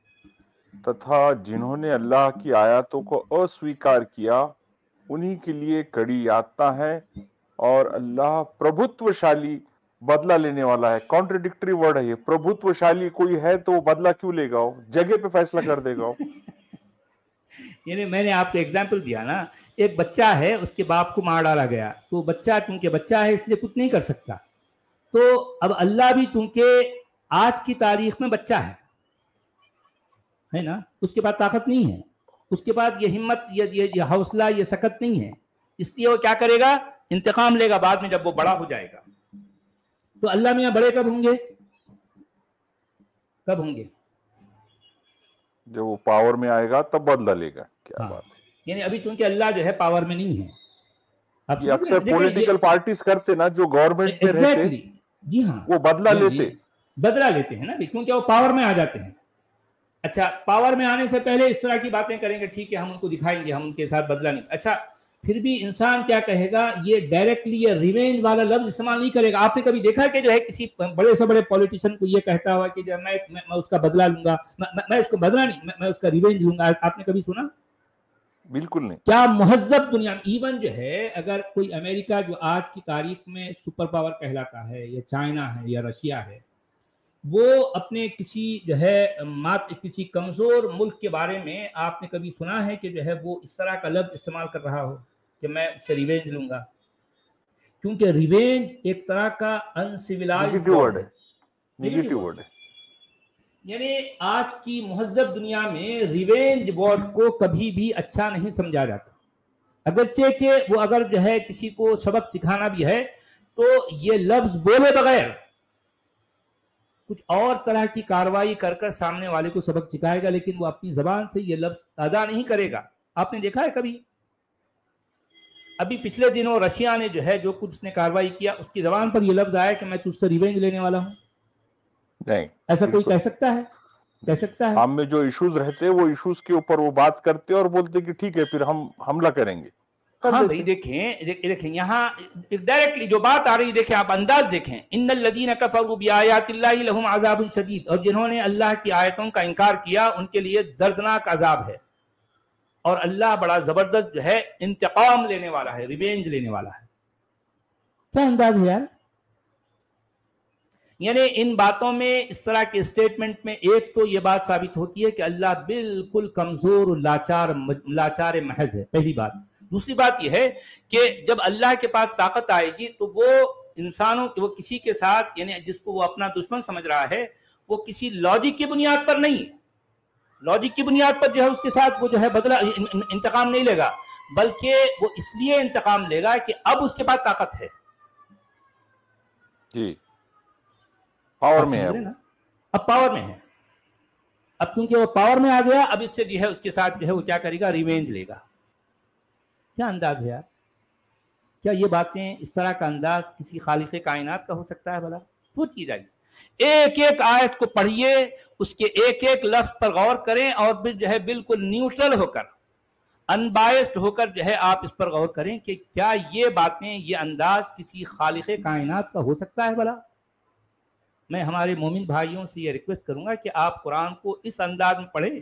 تتھا جنہوں نے اللہ کی آیاتوں کو اسویکار کیا انہی کے لیے کڑی یاتنا ہے، اور اللہ پربھتوشالی بدلہ لینے والا ہے. کانٹرڈکٹری ورڈ ہے یہ. پربھتوشالی کوئی ہے تو وہ بدلہ کیوں لے گا؟ جگہ پہ فیصلہ کر دے گا. یعنی میں نے آپ کو ایگزامپل دیا نا، ایک بچہ ہے، اس کے باپ کو مار ڈالا گیا، تو بچہ کیونکہ بچہ ہے اس لیے کچھ نہیں کر سکتا. تو اب اللہ بھی چونکہ آج کی تاریخ میں بچہ ہے نا، اس کے پاس طاقت نہیں ہے، اس کے پاس یہ ہمت، یہ حوصلہ، یہ سکت نہیں ہے. اس لیے وہ کیا کرے گا؟ انتقام لے گا بعد میں جب وہ بڑا ہو جائے گا. تو اللہ میاں بڑے کب ہوں گے؟ کب ہوں گے؟ جب وہ پاور میں آئے گا تب بدلہ لے گا. کیا ہاں بات ہے. یعنی ابھی چونکہ اللہ جو ہے پاور میں نہیں ہے. آپ یہ سمجھ رہے اکثر ہیں؟ دیکھیں پولیٹیکل پارٹیز کرتے نا, جو گورنمنٹ میں رہتے ایگزیکٹلی, جی ہاں, وہ بدلہ لیتے. بدلہ لیتے ہیں نا, کیونکہ وہ پاور میں آ جاتے ہیں. اچھا, پاور میں آنے سے پہلے اس طرح کی باتیں کریں گے, ٹھیک ہے ہم ان کو دکھائیں گے, ہم ان کے ساتھ بدلہ نہیں. اچھا پھر بھی انسان کیا کہے گا, یہ ڈائریکٹلی یہ ریونج والا لفظ استعمال نہیں کرے گا. آپ نے کبھی دیکھا کہ جو ہے کسی بڑے سے بڑے پولیٹیشین کو یہ کہتا ہوا کہ جو میں اس کا بدلہ لوں گا, میں اس کو بدلہ نہیں, میں اس کا ریونج لوں گا؟ آپ نے کبھی سنا؟ بالکل نہیں. کیا مہذب دنیا میں ایون جو ہے, اگر کوئی امریکہ جو آج کی تاریخ میں سپر پاور کہلاتا ہے, یا چائنا ہے یا رشیا ہے, وہ اپنے کسی جو ہے کسی کمزور ملک کے بارے میں آپ نے کبھی سنا ہے کہ جو ہے وہ اس طرح کا لفظ استعمال کر رہا ہو کہ میں اس سے ریونج لوں گا؟ کیونکہ ریونج ایک طرح کا انسیولائزڈ ورڈ ہے, نیگیٹو ورڈ ہے. یعنی آج کی مہذب دنیا میں ریونج ورڈ کو کبھی بھی اچھا نہیں سمجھا جاتا. اگرچہ کہ وہ اگر جو ہے کسی کو سبق سکھانا بھی ہے تو یہ لفظ بولے بغیر کچھ اور طرح کی کاروائی کر کر سامنے والے کو سبق سکھائے گا, لیکن وہ اپنی زبان سے یہ لفظ ادا نہیں کرے گا. آپ نے دیکھا ہے کبھی؟ ابھی پچھلے دنوں رشیا نے جو ہے جو کچھ اس نے کاروائی کیا, اس کی زبان پر یہ لفظ آیا کہ میں تجھ سے ریونج لینے والا ہوں. نہیں, ایسا کوئی کہہ سکتا ہے؟ کہہ سکتا ہے؟ ہم میں جو ایشوز رہتے وہ ایشوز کے اوپر وہ بات کرتے اور بولتے کہ ٹھیک ہے پھر ہم حملہ کریں گے. ہاں بھائی دیکھیں یہاں ڈائریکٹلی جو بات آ رہی, دیکھیں آپ انداز دیکھیں, ان الذین کفروا بآیات اللہ لہم عذاب شدید, اور جنہوں نے اللہ کی آیتوں کا انکار کیا ان کے لیے دردناک عذاب ہے, اور اللہ بڑا زبردست جو ہے انتقام لینے والا ہے, ریونج لینے والا ہے. کیا انداز ہے یار. یعنی ان باتوں میں, اس طرح کے اسٹیٹمنٹ میں ایک تو یہ بات ثابت ہوتی ہے کہ اللہ بالکل کمزور لاچار محض ہے, پہلی بات. دوسری بات یہ ہے کہ جب اللہ کے پاس طاقت آئے گی تو وہ انسانوں وہ کسی کے ساتھ, یعنی جس کو وہ اپنا دشمن سمجھ رہا ہے, وہ کسی لاجک کی بنیاد پر نہیں ہے, لاجک کی بنیاد پر جو ہے اس کے ساتھ وہ جو ہے بدلہ انتقام نہیں لے گا, بلکہ وہ اس لیے انتقام لے گا کہ اب اس کے پاس طاقت ہے. جی, پاور میں ہے, اب پاور میں ہے. اب کیونکہ وہ پاور میں آ گیا, اب اس سے جو ہے اس کے ساتھ جو ہے وہ کیا کرے گا, ریونج لے گا. کیا انداز ہے یار. کیا یہ باتیں, اس طرح کا انداز کسی خالق کائنات کا ہو سکتا ہے؟ بھلا سوچیے جائیے. ایک ایک آیت کو پڑھیے, اس کے ایک ایک لفظ پر غور کریں, اور پھر جو ہے بالکل نیوٹرل ہو کر, ان بائسڈ ہو کر جو ہے آپ اس پر غور کریں کہ کیا یہ باتیں, یہ انداز کسی خالق کائنات کا ہو سکتا ہے؟ بھلا میں ہمارے مومن بھائیوں سے یہ ریکویسٹ کروں گا کہ آپ قرآن کو اس انداز میں پڑھیں,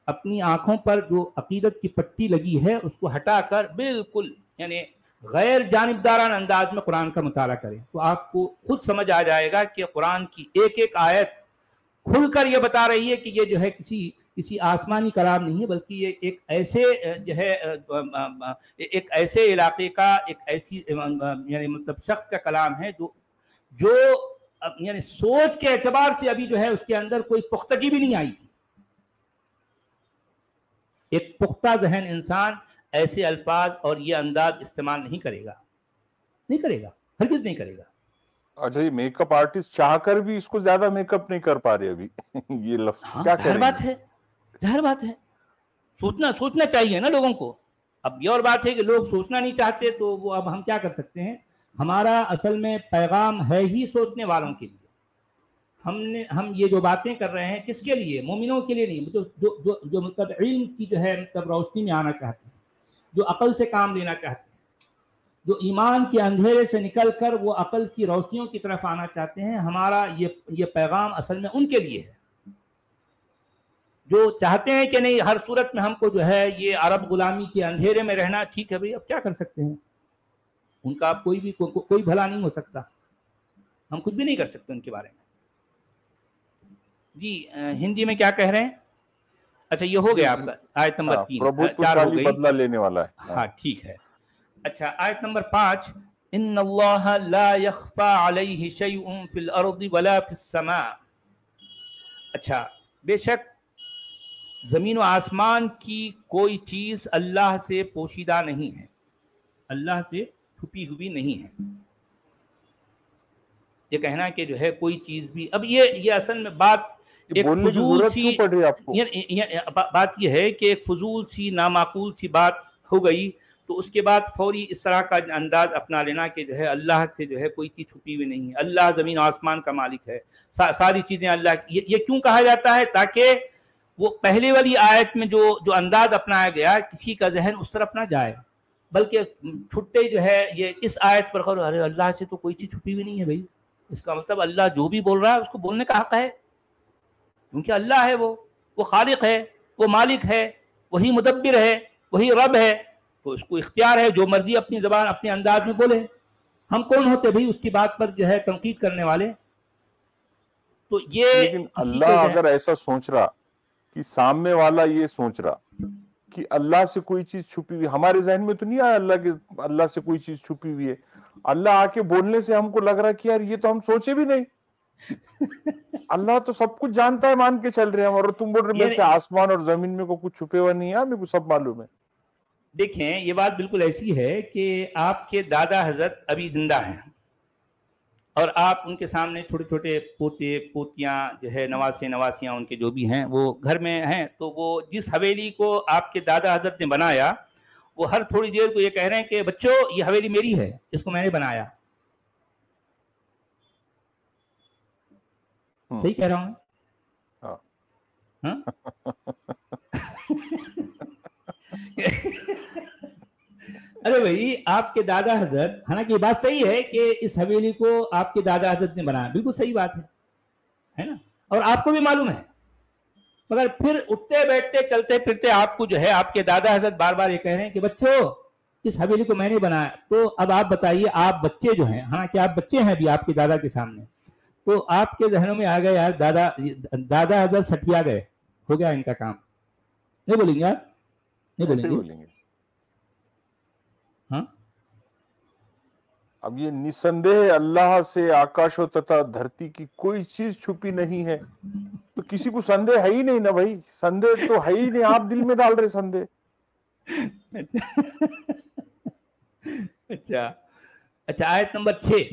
اپنی آنکھوں پر جو عقیدت کی پٹی لگی ہے اس کو ہٹا کر بالکل یعنی غیر جانبدارانہ انداز میں قرآن کا مطالعہ کریں, تو آپ کو خود سمجھ آ جائے گا کہ قرآن کی ایک ایک آیت کھل کر یہ بتا رہی ہے کہ یہ جو ہے کسی آسمانی کلام نہیں ہے, بلکہ یہ ایک ایسے جو ہے ایک ایسے علاقے کا, ایک ایسی یعنی مطلب شخص کا کلام ہے جو یعنی سوچ کے اعتبار سے ابھی جو ہے اس کے اندر کوئی پختگی بھی نہیں آئی تھی. ایک پختہ ذہن انسان ایسے الفاظ اور یہ انداز استعمال نہیں کرے گا, ہرگز نہیں کرے گا. اچھا, یہ میک اپ آرٹسٹ چاہ کر بھی اس کو زیادہ میک اپ نہیں کر پا رہے ابھی. یہ لفظ کیا کریں گے؟ ظاہر بات ہے, سوچنا چاہیے نا لوگوں کو. اب یہ اور بات ہے کہ لوگ سوچنا نہیں چاہتے, تو وہ اب ہم کیا کر سکتے ہیں. ہمارا اصل میں پیغام ہے ہی سوچنے والوں کے لیے. ہم یہ جو باتیں کر رہے ہیں کس کے لیے؟ مومنوں کے لیے نہیں, جو مطلب علم کی جو ہے مطلب روشنی میں آنا چاہتے ہیں, جو عقل سے کام لینا چاہتے ہیں, جو ایمان کے اندھیرے سے نکل کر وہ عقل کی روشنیوں کی طرف آنا چاہتے ہیں. ہمارا یہ پیغام اصل میں ان کے لیے ہے جو چاہتے ہیں کہ نہیں ہر صورت میں ہم کو جو ہے یہ عرب غلامی کے اندھیرے میں رہنا. ٹھیک ہے بھائی, اب کیا کر سکتے ہیں, ان کا کوئی بھلا نہیں ہو سکتا, ہم کچھ بھی نہیں کر سکتے ان کے بارے میں. جی ہندی میں کیا کہہ رہے ہیں؟ اچھا یہ ہو گیا آپ کا آیت نمبر 3, 4 ہو گئی, بدلہ لینے والا ہے. ہاں ٹھیک ہے. اچھا آیت نمبر 5, ان اللہ لا یخفی علیہ شیء فی الارض ولا فی السماء. اچھا, بے شک زمین و آسمان کی کوئی چیز اللہ سے پوشیدہ نہیں ہے, اللہ سے چھپی ہوئی نہیں ہے. یہ کہنا کہ جو ہے کوئی چیز بھی، اب یہ اصل میں بات ایک بولنے کی فضول ضرورت سی، کیوں پڑ رہی ہے آپ کو؟ بات یہ ہے کہ ایک فضول سی نامعقول سی بات ہو گئی، تو اس کے بعد فوری اس طرح کا انداز اپنا لینا کہ جو ہے اللہ سے جو ہے کوئی چیز چھپی ہوئی نہیں ہے، اللہ زمین و آسمان کا مالک ہے، ساری چیزیں اللہ کی. یہ کیوں کہا جاتا ہے؟ تاکہ وہ پہلے والی آیت میں جو انداز اپنایا گیا کسی کا ذہن اس طرف نہ جائے، بلکہ چھٹے جو ہے یہ اس آیت پر ارے اللہ سے تو کوئی چیز چھپی ہوئی نہیں ہے بھائی، اس کا مطلب اللہ جو بھی بول رہا ہے اس کو بولنے کا حق ہے، کیونکہ اللہ ہے، وہ خالق ہے، وہ مالک ہے، وہی مدبر ہے، وہی رب ہے، تو اس کو اختیار ہے جو مرضی اپنی زبان اپنے انداز میں بولے. ہم کون ہوتے بھائی اس کی بات پر جو ہے تنقید کرنے والے؟ تو یہ لیکن کسی کے اللہ اگر ایسا سوچ رہا کہ سامنے والا یہ سوچ رہا کہ اللہ سے کوئی چیز چھپی ہوئی، ہمارے ذہن میں تو نہیں آیا اللہ سے کوئی چیز چھپی ہوئی ہے. اللہ آ کے بولنے سے ہم کو لگ رہا کہ یار یہ تو ہم سوچے بھی نہیں. اللہ تو سب کچھ جانتا ہے، مان کے چل رہے ہیں، اور تم بول رہے میرے سے آسمان اور زمین میں کو کچھ چھپے ہوا نہیں ہے، میرے کو سب معلوم ہے. دیکھیں یہ بات بالکل ایسی ہے کہ آپ کے دادا حضرت ابھی زندہ ہیں، اور آپ ان کے سامنے چھوٹے چھوٹے پوتے پوتیاں جو ہے نواسے نواسیاں ان کے جو بھی ہیں وہ گھر میں ہیں، تو وہ جس حویلی کو آپ کے دادا حضرت نے بنایا وہ ہر تھوڑی دیر کو یہ کہہ رہے ہیں کہ بچوں یہ حویلی میری ہے، اس کو میں نے بنایا. صحیح کہہ رہا ہوں؟ ارے بھائی آپ کے دادا حضرت، حالانکہ یہ بات صحیح ہے کہ اس حویلی کو آپ کے دادا حضرت نے بنایا، بالکل صحیح بات ہے نا، اور آپ کو بھی معلوم ہے، مگر پھر اٹھتے بیٹھتے چلتے پھرتے آپ کو جو ہے آپ کے دادا حضرت بار بار یہ کہہ رہے ہیں کہ بچوں اس حویلی کو میں نے بنایا. تو اب آپ بتائیے، آپ بچے جو ہیں، حالانکہ آپ بچے ہیں ابھی آپ کے دادا کے سامنے، تو آپ کے ذہنوں میں آ گئے یار دادا حضرت سٹیا گئے، ہو گیا ان کا کام. نہیں بولیں گے آپ؟ نہیں بولیں گے؟ ہاں. اب یہ نسندہ اللہ سے آکاش و تتا دھرتی کی کوئی چیز چھپی نہیں ہے، تو کسی کو سندے ہے ہی نہیں نا بھائی، سندے تو ہے ہی نہیں، آپ دل میں ڈال رہے سندے. اچھا آیت نمبر 6،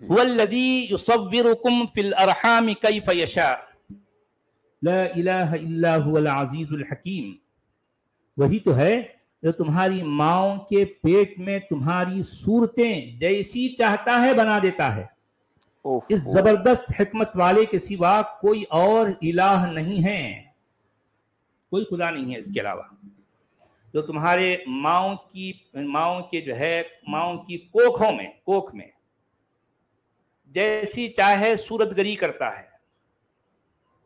هو الذی یصورکم فی الارحام کیف یشاء لا الہ الا هو العزیز الحکیم. وہی تو ہے جو تمہاری ماؤں کے پیٹ میں تمہاری صورتیں جیسی چاہتا ہے بنا دیتا ہے، اس زبردست حکمت والے کے سوا کوئی اور الہ نہیں ہے، کوئی خدا نہیں ہے اس کے علاوہ، جو تمہارے ماؤں کے جو ہے ماؤں کی کوکھ میں جیسی چاہے صورت گری کرتا ہے.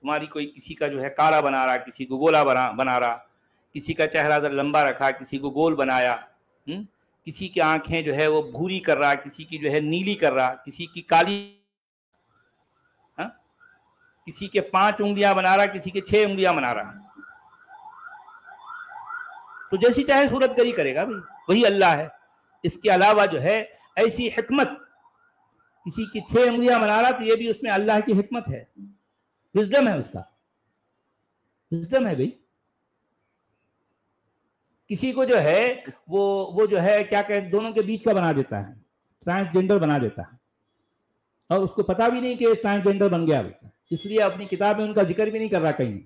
تمہاری کوئی کسی کا جو ہے کالا بنا رہا، کسی کو گولا بنا رہا، کسی کا چہرہ ذرا لمبا رکھا، کسی کو گول بنایا، کسی کی آنکھیں جو ہے وہ بھوری کر رہا، کسی کی جو ہے نیلی کر رہا، کسی کی کالی، کسی کے 5 انگلیاں بنا رہا، کسی کے 6 انگلیاں بنا رہا. تو جیسی چاہے صورت گری کرے گا بھائی، وہی اللہ ہے. اس کے علاوہ جو ہے ایسی حکمت، کسی کی 6 انگلیاں بنا رہا تو یہ بھی اس میں اللہ کی حکمت ہے، وزڈم ہے، اس کا وزڈم ہے بھائی. کسی کو جو ہے وہ جو ہے کیا کہ دونوں کے بیچ کا بنا دیتا ہے، ٹرانسجینڈر بنا دیتا ہے، اور اس کو پتا بھی نہیں کہ ٹرانسجینڈر بن گیا، اس لیے اپنی کتاب میں ان کا ذکر بھی نہیں کر رہا کہیں.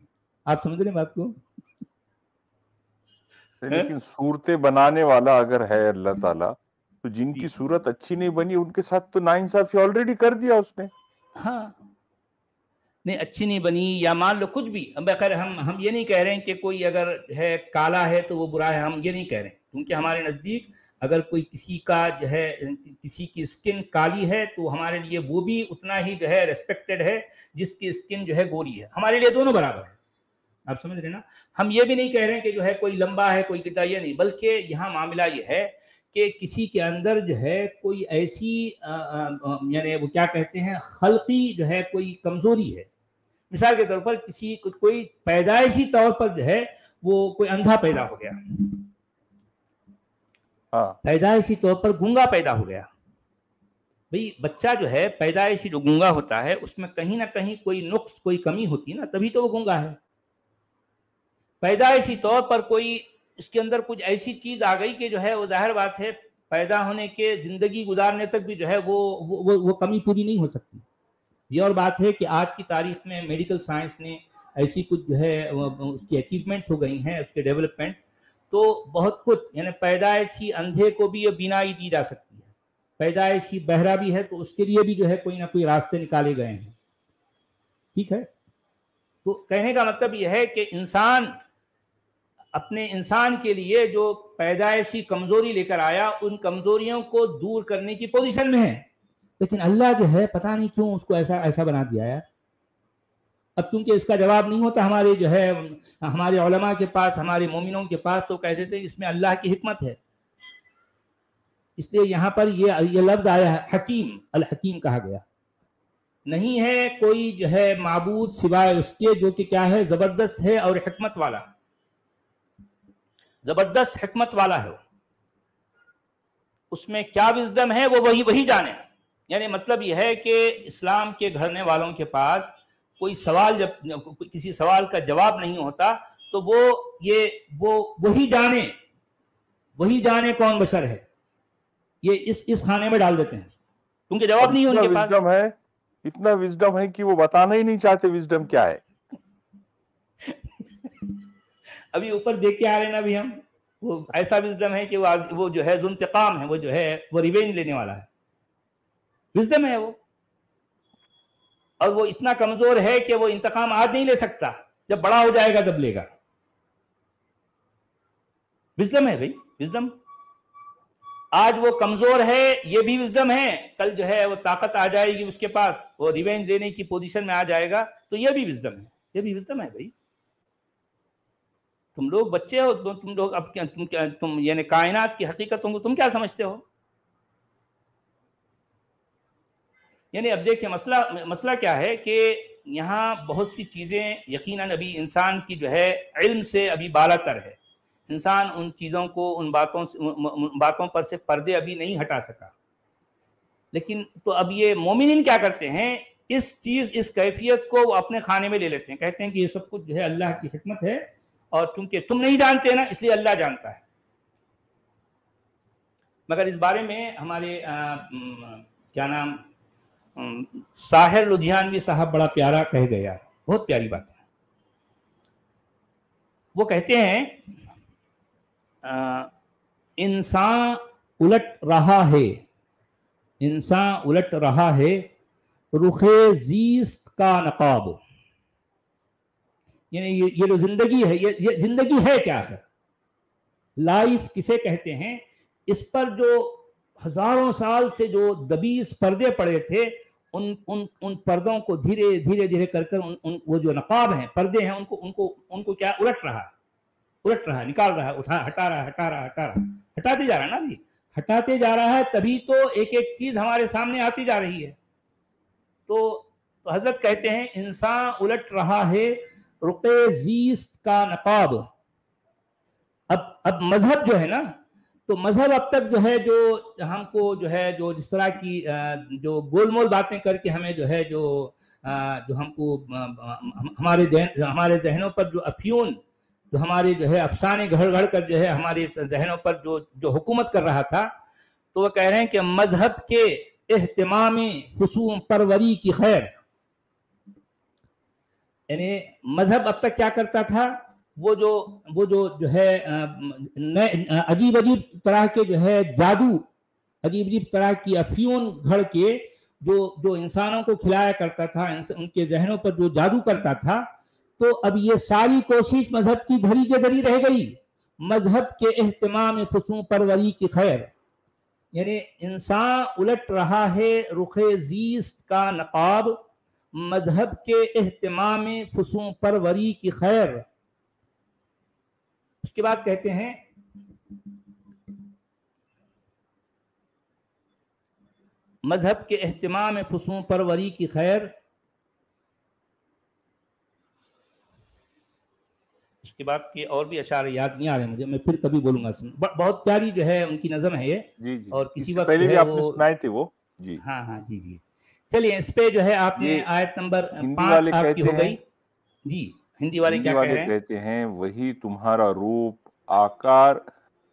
آپ سمجھ رہے ہیں بات کو؟ لیکن صورتیں بنانے والا اگر ہے اللہ تعالیٰ، تو جن کی صورت اچھی نہیں بنی ان کے ساتھ تو ناانصافی آلریڈی کر دیا اس نے. ہاں نہیں اچھی نہیں بنی، یا مان لو کچھ بھی، بخیر ہم یہ نہیں کہہ رہے ہیں کہ کوئی اگر ہے کالا ہے تو وہ برا ہے، ہم یہ نہیں کہہ رہے ہیں، کیونکہ ہمارے نزدیک اگر کوئی کسی کا جو ہے کسی کی اسکن کالی ہے تو ہمارے لیے وہ بھی اتنا ہی جو ہے ریسپیکٹڈ ہے جس کی اسکن جو ہے گوری ہے، ہمارے لیے دونوں برابر ہے. آپ سمجھ رہے نا؟ ہم یہ بھی نہیں کہہ رہے ہیں کہ جو ہے کوئی لمبا ہے کوئی گٹا، یہ نہیں، بلکہ یہاں معاملہ یہ ہے کہ کسی کے اندر جو ہے کوئی ایسی یعنی وہ کیا کہتے ہیں خلقی جو ہے کوئی کمزوری ہے. مثال کے طور پر کوئی پیدائشی طور پر جو ہے وہ کوئی اندھا پیدا ہو گیا، پیدائشی طور پر گونگا پیدا ہو گیا. بھئی بچہ جو ہے پیدائشی جو گونگا ہوتا ہے اس میں کہیں نہ کہیں کوئی نقص کوئی کمی ہوتی ہے نا، تبھی تو وہ گونگا ہے. پیدائشی طور پر کوئی اس کے اندر کچھ ایسی چیز آ گئی کہ جو ہے وہ ظاہر بات ہے پیدا ہونے کے زندگی گزارنے تک بھی جو ہے وہ کمی پوری نہیں ہو سکتی. یہ اور بات ہے کہ آج کی تاریخ میں میڈیکل سائنس نے ایسی کچھ جو ہے اس کی اچیومنٹس ہو گئی ہیں، اس کے ڈیولپمنٹس، تو بہت کچھ، یعنی پیدائشی اندھے کو بھی یہ بینائی دی جا سکتی ہے، پیدائشی بہرا بھی ہے تو اس کے لیے بھی جو ہے کوئی نہ کوئی راستے نکالے گئے ہیں. ٹھیک ہے، تو کہنے کا مطلب یہ ہے کہ انسان اپنے انسان کے لیے جو پیدائشی کمزوری لے کر آیا، ان کمزوریوں کو دور کرنے کی پوزیشن میں ہے، لیکن اللہ جو ہے پتہ نہیں کیوں اس کو ایسا بنا دیا ہے. اب کیونکہ اس کا جواب نہیں ہوتا ہمارے جو ہے ہمارے علماء کے پاس، ہمارے مومنوں کے پاس، تو کہہ دیتے ہیں اس میں اللہ کی حکمت ہے. اس لیے یہاں پر یہ لفظ آیا ہے حکیم، الحکیم کہا گیا. نہیں ہے کوئی جو ہے معبود سوائے اس کے جو کہ کیا ہے، زبردست ہے اور حکمت والا، زبردست حکمت والا ہے. اس میں کیا وزڈم ہے وہ وہی جانے. یعنی مطلب یہ ہے کہ اسلام کے گھرنے والوں کے پاس کوئی سوال، جب کسی سوال کا جواب نہیں ہوتا تو وہ وہی جانے کون بشر ہے، یہ اس خانے میں ڈال دیتے ہیں کیونکہ جواب نہیں ہے ان کے پاس. اتنا وزڈم ہے کہ وہ بتانا ہی نہیں چاہتے وزڈم کیا ہے. ابھی اوپر دیکھ کے آ رہے ہیں نا ابھی ہم، وہ ایسا وزڈم ہے کہ وہ جو ہے ذوانتقام ہے، وہ جو ہے وہ ریونج لینے والا ہے، وزڈم ہے وہ. اور وہ اتنا کمزور ہے کہ وہ انتقام آج نہیں لے سکتا، جب بڑا ہو جائے گا تب لے گا. وزڈم ہے بھائی، وزڈم. آج وہ کمزور ہے، یہ بھی وزڈم ہے. کل جو ہے وہ طاقت آ جائے گی اس کے پاس، وہ ریونج لینے کی پوزیشن میں آ جائے گا، تو یہ بھی وزڈم ہے، یہ بھی وزڈم ہے بھائی. تم لوگ بچے ہو، تم لوگ اب تم یعنی کائنات کی حقیقتوں کو تم کیا سمجھتے ہو؟ یعنی اب دیکھیں مسئلہ کیا ہے کہ یہاں بہت سی چیزیں یقیناً ابھی انسان کی جو ہے علم سے ابھی بالا تر ہے. انسان ان چیزوں کو، ان باتوں پر سے پردے ابھی نہیں ہٹا سکا. لیکن تو اب یہ مومنین کیا کرتے ہیں، اس کیفیت کو وہ اپنے خانے میں لے لیتے ہیں، کہتے ہیں کہ یہ سب کچھ جو ہے اللہ کی حکمت ہے، اور کیونکہ تم نہیں جانتے نا اس لیے اللہ جانتا ہے. مگر اس بارے میں ہمارے کیا نام ساحر لدھیانوی صاحب بڑا پیارا کہہ گئے یار، بہت پیاری بات ہے. وہ کہتے ہیں انسان الٹ رہا ہے رخ زیست کا نقاب. یعنی یہ جو زندگی ہے، یہ زندگی ہے کیا ہے، لائف کسے کہتے ہیں؟ اس پر جو ہزاروں سال سے جو دبیس پردے پڑے تھے، ان پردوں کو دھیرے کر وہ جو نقاب ہیں، پردے ہیں، ان کو کیا الٹ رہا ہے، نکال رہا ہے، ہٹا رہا ہے، ہٹاتے جا رہا ہے نا بھی، ہٹاتے جا رہا ہے. تبھی تو ایک چیز ہمارے سامنے آتی جا رہی ہے. تو حضرت کہتے ہیں انسان الٹ رہا ہے رقِ زیست کا نقاب. اب مذہب جو ہے نا، تو مذہب اب تک جو ہے جو ہم کو جو ہے جو جس طرح کی جو گول مول باتیں کر کے ہمیں جو ہے جو ہم کو ہمارے ذہنوں پر جو افیون، جو ہمارے جو ہے افسانے گھڑ کر جو ہے ہمارے ذہنوں پر جو حکومت کر رہا تھا، تو وہ کہہ رہے ہیں کہ مذہب کے اہتمام فسوم پروری کی خیر. یعنی مذہب اب تک کیا کرتا تھا، وہ جو ہے عجیب طرح کے جو ہے جادو، عجیب طرح کی افیون گھڑ کے جو انسانوں کو کھلایا کرتا تھا، ان کے ذہنوں پر جو جادو کرتا تھا. تو اب یہ ساری کوشش مذہب کی دھری کے دھری رہ گئی. مذہب کے اہتمام فسوم پروری کی خیر، یعنی انسان الٹ رہا ہے رخ زیست کا نقاب، مذہب کے اہتمام فسوم پروری کی خیر. اس کے بعد کہتے ہیں مذہب کے اہتمام فسوم پروری کی خیر. اس کے بعد کے اور بھی اشعار یاد نہیں آ رہے مجھے، میں پھر کبھی بولوں گا. بہت پیاری جو ہے ان کی نظم ہے یہ. جی اور کسی وقت پہلے بھی آپ نے سنائے تھے وہ. جی ہاں جی. چلیے اس پہ جو ہے آپ نے آیت نمبر 5 آپ کی ہو گئی. جی ہندی والے کیا کہہ رہے ہیں؟ کہتے ہیں وہی تمہارا روپ آکار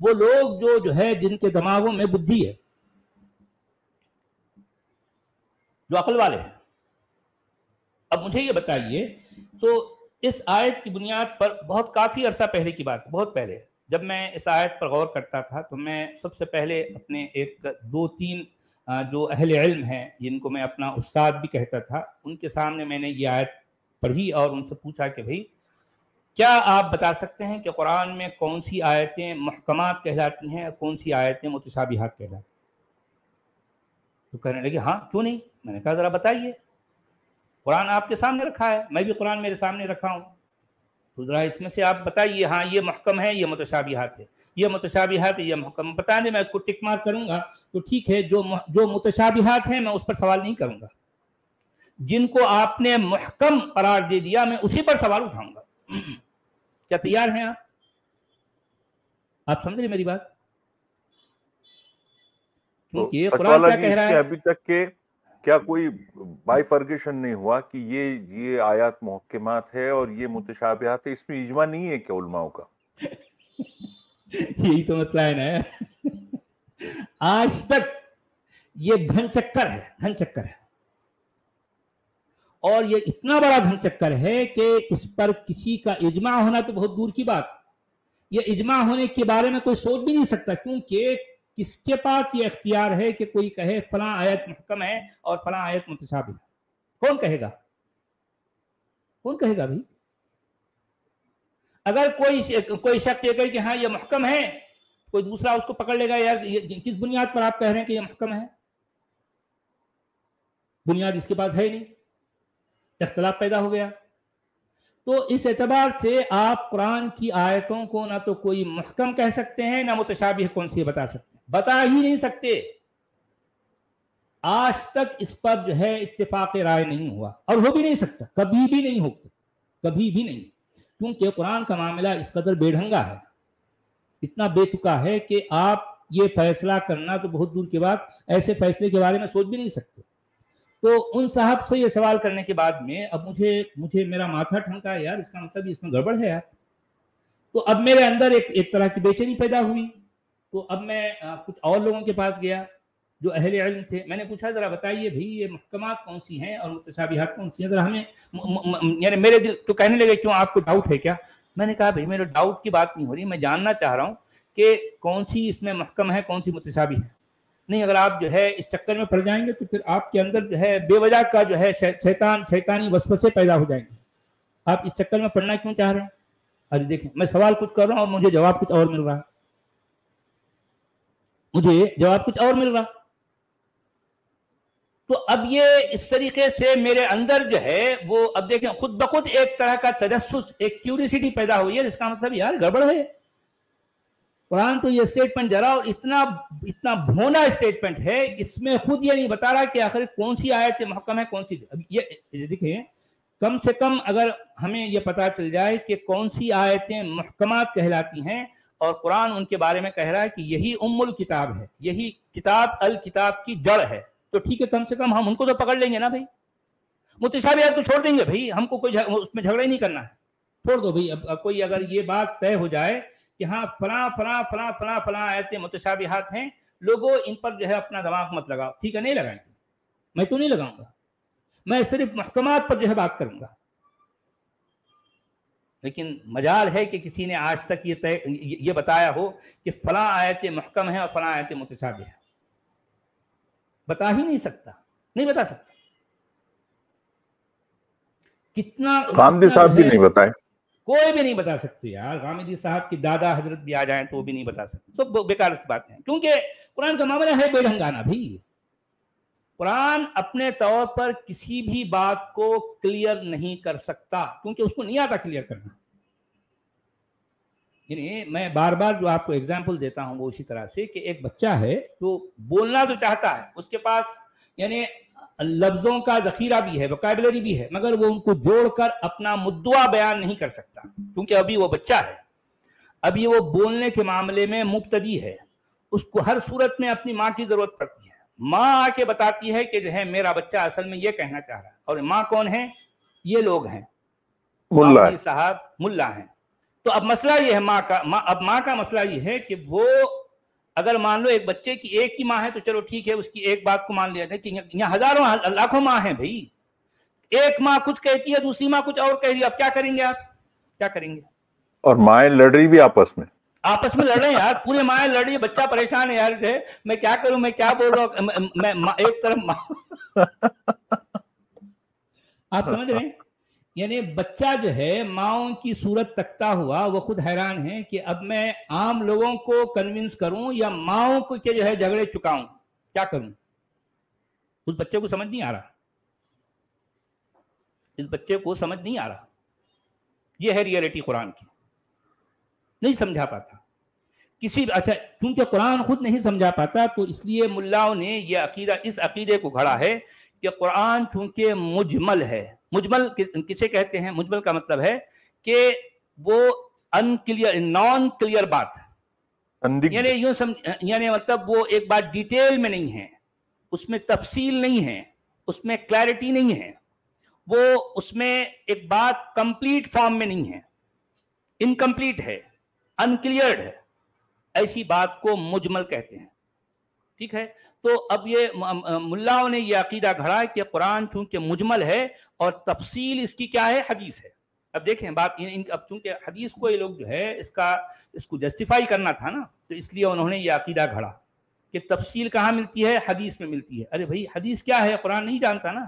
وہ لوگ جو ہے جن کے دماغوں میں بدھی ہے، جو عقل والے ہیں. اب مجھے یہ بتائیے، تو اس آیت کی بنیاد پر بہت کافی عرصہ پہلے کی بات ہے، بہت پہلے جب میں اس آیت پر غور کرتا تھا تو میں سب سے پہلے اپنے ایک دو تین جو اہل علم ہیں جن کو میں اپنا استاد بھی کہتا تھا، ان کے سامنے میں نے یہ آیت پڑھی اور ان سے پوچھا کہ بھئی کیا آپ بتا سکتے ہیں کہ قرآن میں کون سی آیتیں محکمات کہلاتی ہیں اور کون سی آیتیں متشابہات کہلاتی ہیں؟ تو کہنے لگے ہاں کیوں نہیں. میں نے کہا ذرا بتائیے، قرآن آپ کے سامنے رکھا ہے، میں بھی قرآن میرے سامنے رکھا ہوں، تو ذرا اس میں سے آپ بتائیے ہاں یہ محکم ہے، یہ متشابہات ہے، یہ متشابہات ہے، یہ محکم. بتا دیں میں اس کو ٹک مارک کروں گا تو ٹھیک ہے. جو متشابہات ہیں میں اس پر سوال نہیں کروں گا، جن کو آپ نے محکم قرار دے دیا میں اسی پر سوال اٹھاؤں گا. کیا تیار ہیں آپ سمجھ رہے میری بات؟ کیونکہ قرآن کیا کہہ رہا ہے؟ ابھی تک کے کیا کوئی بائی فرگیشن نہیں ہوا کہ یہ آیات محکمات ہے اور یہ متشابہات ہے، اس میں اجماع نہیں ہے کیا علماء کا؟ یہی تو مسئلہ ہے نا. آج تک یہ گھن چکر ہے، اور یہ اتنا بڑا گھن چکر ہے کہ اس پر کسی کا اجماع ہونا تو بہت دور کی بات. یہ اجماع ہونے کے بارے میں کوئی سوچ بھی نہیں سکتا، کیونکہ کس کے پاس یہ اختیار ہے کہ کوئی کہے فلاں آیت محکم ہے اور فلاں آیت متشابہ ہے؟ کون کہے گا بھائی؟ اگر کوئی شخص یہ کہے کہ ہاں یہ محکم ہے، کوئی دوسرا اس کو پکڑ لے گا یار کس بنیاد پر آپ کہہ رہے ہیں کہ یہ محکم ہے؟ بنیاد اس کے پاس ہے ہی نہیں، اختلاف پیدا ہو گیا. تو اس اعتبار سے آپ قرآن کی آیتوں کو نہ تو کوئی محکم کہہ سکتے ہیں، نہ متشابہ کون سی بتا سکتے ہیں، بتا ہی نہیں سکتے. آج تک اس پر جو ہے اتفاق رائے نہیں ہوا اور ہو بھی نہیں سکتا، کبھی بھی نہیں ہوتا، کبھی بھی نہیں. کیونکہ قرآن کا معاملہ اس قدر بے ڈھنگا ہے، اتنا بے تکا ہے کہ آپ یہ فیصلہ کرنا تو بہت دور کے بعد ایسے فیصلے کے بارے میں سوچ بھی نہیں سکتے. تو ان صاحب سے یہ سوال کرنے کے بعد میں اب مجھے میرا ماتھا ٹھنکا یار، اس کا مطلب اس میں گڑبڑ ہے یار. تو اب میرے اندر ایک طرح کی بے چینی پیدا ہوئی. تو اب میں کچھ اور لوگوں کے پاس گیا جو اہل علم تھے، میں نے پوچھا ذرا بتائیے بھائی یہ محکمات کون سی ہیں اور متشابہات کون سی ہیں، ذرا ہمیں یعنی میرے دل تو کہنے لگے کیوں آپ کو ڈاؤٹ ہے کیا؟ میں نے کہا بھائی میرے ڈاؤٹ کی بات نہیں ہو رہی، میں جاننا چاہ رہا ہوں کہ کون سی اس میں محکم ہے کون سی متشابہ ہے. نہیں اگر آپ جو ہے اس چکر میں پڑ جائیں گے تو پھر آپ کے اندر جو ہے بے وجہ کا جو ہے شیطانی وسوسے پیدا ہو جائیں گے. آپ اس چکر میں پڑنا کیوں چاہ رہے ہیں؟ ارے دیکھیں میں سوال کچھ کر رہا ہوں اور مجھے جواب کچھ اور مل رہا تو اب یہ اس طریقے سے میرے اندر جو ہے وہ اب دیکھیں خود بخود ایک طرح کا تجسس، ایک کیوریسٹی پیدا ہوئی ہے، اس کا مطلب یار گڑبڑ ہے. قرآن تو یہ اسٹیٹمنٹ دے رہا اور اتنا بھونا اسٹیٹمنٹ ہے، اس میں خود یہ نہیں بتا رہا کہ آخر کون سی آیت محکم ہے کون سی. یہ دیکھیں کم سے کم اگر ہمیں یہ پتا چل جائے کہ کون سی آیتیں محکمات کہلاتی ہیں اور قرآن ان کے بارے میں کہہ رہا ہے کہ یہی ام الکتاب ہے، یہی کتاب الکتاب کی جڑ ہے، تو ٹھیک ہے کم سے کم ہم ان کو تو پکڑ لیں گے نا بھائی. متشابہات کو چھوڑ دیں گے بھائی، ہم کو کوئی اس میں جھگڑا ہی نہیں کرنا ہے، چھوڑ دو بھائی. اب کوئی اگر یہ بات طے ہو جائے کہ ہاں فلاں فلاں فلاں فلاں فلاں آیتیں متشابہات ہیں، لوگوں ان پر جو ہے اپنا دماغ مت لگاؤ، ٹھیک ہے نہیں لگائیں گے، میں تو نہیں لگاؤں گا، میں صرف محکمات پر جو ہے بات کروں گا. لیکن مجال ہے کہ کسی نے آج تک یہ بتایا ہو کہ فلاں آیتیں محکم ہیں اور فلاں آیتیں متشابہ ہیں؟ بتا ہی نہیں سکتا، نہیں بتا سکتا. کتنا غامدی صاحب بھی نہیں بتائے، کوئی بھی نہیں بتا سکتے یار. غامدی صاحب کی دادا حضرت بھی آ جائیں تو وہ بھی نہیں بتا سکتے، سب بیکار کی باتیں ہیں. کیونکہ قرآن کا معاملہ ہے بے ڈھنگانا بھائی. قرآن اپنے طور پر کسی بھی بات کو کلیئر نہیں کر سکتا کیونکہ اس کو نہیں آتا کلیئر کرنا. یعنی میں بار بار جو آپ کو ایگزامپل دیتا ہوں وہ اسی طرح سے کہ ایک بچہ ہے جو بولنا تو چاہتا ہے، اس کے پاس یعنی لفظوں کا ذخیرہ بھی ہے، وکیبلری بھی ہے، مگر وہ ان کو جوڑ کر اپنا مدعا بیان نہیں کر سکتا کیونکہ ابھی وہ بچہ ہے، ابھی وہ بولنے کے معاملے میں مبتدی ہے. اس کو ہر صورت میں اپنی ماں کی ضرورت پڑتی ہے. ماں آ کے بتاتی ہے کہ جو ہے میرا بچہ اصل میں یہ کہنا چاہ رہا ہے. اور ماں کون ہے؟ یہ لوگ ہیں، مولوی صاحب ملا ہیں. تو اب مسئلہ یہ ہے اب ماں کا مسئلہ یہ ہے کہ وہ اگر مان لو ایک بچے کی ایک ہی ماں ہے تو چلو ٹھیک ہے، اس کی ایک بات کو مان لیا، لیکن یہاں ہزاروں لاکھوں ماں ہیں بھائی، ایک ماں کچھ کہتی ہے، دوسری ماں کچھ اور کہہ رہی ہے، اب کیا کریں گے آپ؟ کیا کریں گے؟ اور مائیں لڑ رہی بھی آپس میں لڑ رہے ہیں یار، پورے مائیں لڑ رہی ہے، بچہ پریشان ہے یار، میں کیا کروں، میں کیا بول رہا ہوں، میں ایک طرف آپ سمجھ رہے ہیں؟ یعنی بچہ جو ہے ماؤں کی صورت تکتا ہوا، وہ خود حیران ہے کہ اب میں عام لوگوں کو کنونس کروں یا ماؤں کو کہ جو ہے جھگڑے چکاؤں، کیا کروں؟ اس بچے کو سمجھ نہیں آ رہا، اس بچے کو سمجھ نہیں آ رہا، یہ ہے ریئلٹی قرآن کی، نہیں سمجھا پاتا کسی اچھا، کیونکہ قرآن خود نہیں سمجھا پاتا تو اس لیے ملاؤں نے یہ عقیدہ، اس عقیدے کو گھڑا ہے کہ قرآن چونکہ مجمل ہے، مجمل کسے کہتے ہیں؟ مجمل کا مطلب ہے کہ وہ ان کلیئر، نان کلیئر بات، یعنی یوں یعنی مطلب وہ ایک بات ڈیٹیل میں نہیں ہے، اس میں تفصیل نہیں ہے، اس میں کلیئرٹی نہیں ہے، وہ اس میں ایک بات کمپلیٹ فارم میں نہیں ہے، انکمپلیٹ ہے، انکلیئرڈ ہے، ایسی بات کو مجمل کہتے ہیں، ٹھیک ہے؟ تو اب یہ ملاؤں نے یہ عقیدہ گھڑا کہ قرآن چونکہ مجمل ہے اور تفصیل اس کی کیا ہے؟ حدیث ہے۔ اب دیکھیں بات، اب چونکہ حدیث کو یہ لوگ جو ہے اس کو جسٹیفائی کرنا تھا نا، تو اس لیے انہوں نے یہ عقیدہ گھڑا کہ تفصیل کہاں ملتی ہے؟ حدیث میں ملتی ہے۔ ارے بھائی حدیث کیا ہے؟ قرآن نہیں جانتا نا۔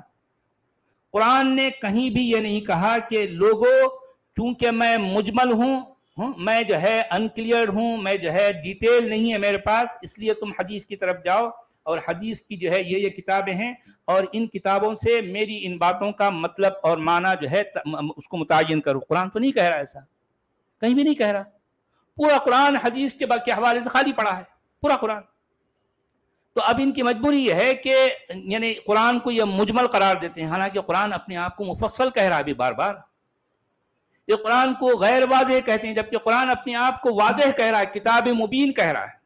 قرآن نے کہیں بھی یہ نہیں کہا کہ لوگوں چونکہ میں مجمل ہوں، میں جو ہے انکلیئر ہوں، میں جو ہے ڈیٹیل نہیں ہے میرے پاس، اس لیے تم حدیث کی طرف جاؤ اور حدیث کی جو ہے یہ کتابیں ہیں اور ان کتابوں سے میری ان باتوں کا مطلب اور معنی جو ہے اس کو متعین کرو۔ قرآن تو نہیں کہہ رہا ایسا، کہیں بھی نہیں کہہ رہا۔ پورا قرآن حدیث کے حوالے سے خالی پڑا ہے، پورا قرآن۔ تو اب ان کی مجبوری یہ ہے کہ یعنی قرآن کو یہ مجمل قرار دیتے ہیں، حالانکہ قرآن اپنے آپ کو مفصل کہہ رہا ہے بھی بار بار، یہ قرآن کو غیر واضح کہتے ہیں، جبکہ قرآن اپنے آپ کو واضح کہہ رہا ہے، کتاب مبین کہہ رہا ہے۔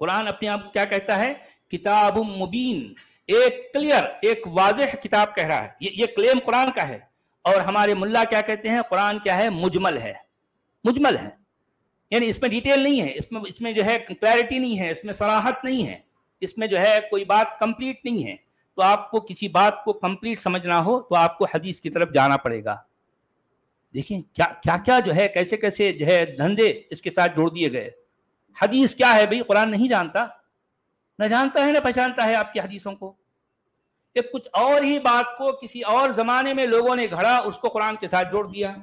قرآن اپنے آپ کو کیا کہتا ہے؟ کتاب مبین، ایک کلیئر، ایک واضح کتاب کہہ رہا ہے، یہ کلیم قرآن کا ہے۔ اور ہمارے ملا کیا کہتے ہیں؟ قرآن کیا ہے؟ مجمل ہے، مجمل ہے، یعنی اس میں ڈیٹیل نہیں ہے، اس میں جو ہے کلیئرٹی نہیں ہے، اس میں صراحت نہیں ہے، اس میں جو ہے کوئی بات کمپلیٹ نہیں ہے۔ تو آپ کو کسی بات کو کمپلیٹ سمجھنا ہو تو آپ کو حدیث کی طرف جانا پڑے گا۔ دیکھیں کیا کیا جو ہے کیسے کیسے جو ہے دھندے اس کے ساتھ جوڑ دیے گئے۔ حدیث کیا ہے بھئی؟ قرآن نہیں جانتا، نہ جانتا ہے نہ پہچانتا ہے آپ کی حدیثوں کو۔ ایک کچھ اور ہی بات کو کسی اور زمانے میں لوگوں نے گھڑا، اس کو قرآن کے ساتھ جوڑ دیا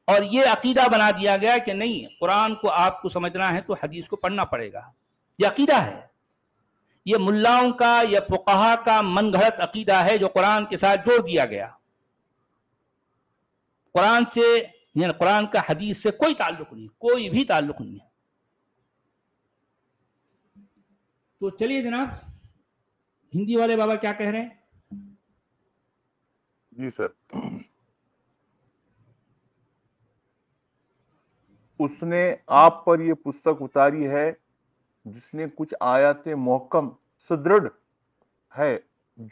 اور یہ عقیدہ بنا دیا گیا کہ نہیں، قرآن کو آپ کو سمجھنا ہے تو حدیث کو پڑھنا پڑے گا۔ یہ عقیدہ ہے، یہ ملاؤں کا یا فقہا کا من گھڑت عقیدہ ہے جو قرآن کے ساتھ جوڑ دیا گیا۔ قرآن سے یعنی قرآن کا حدیث سے کوئی تعلق نہیں، کوئی بھی تعلق نہیں ہے۔ تو چلیے جناب، ہندی والے بابا کیا کہہ رہے ہیں؟ جی سر، اس نے آپ پر یہ پستک اتاری ہے جس نے کچھ آیات محکم سدرڑ ہے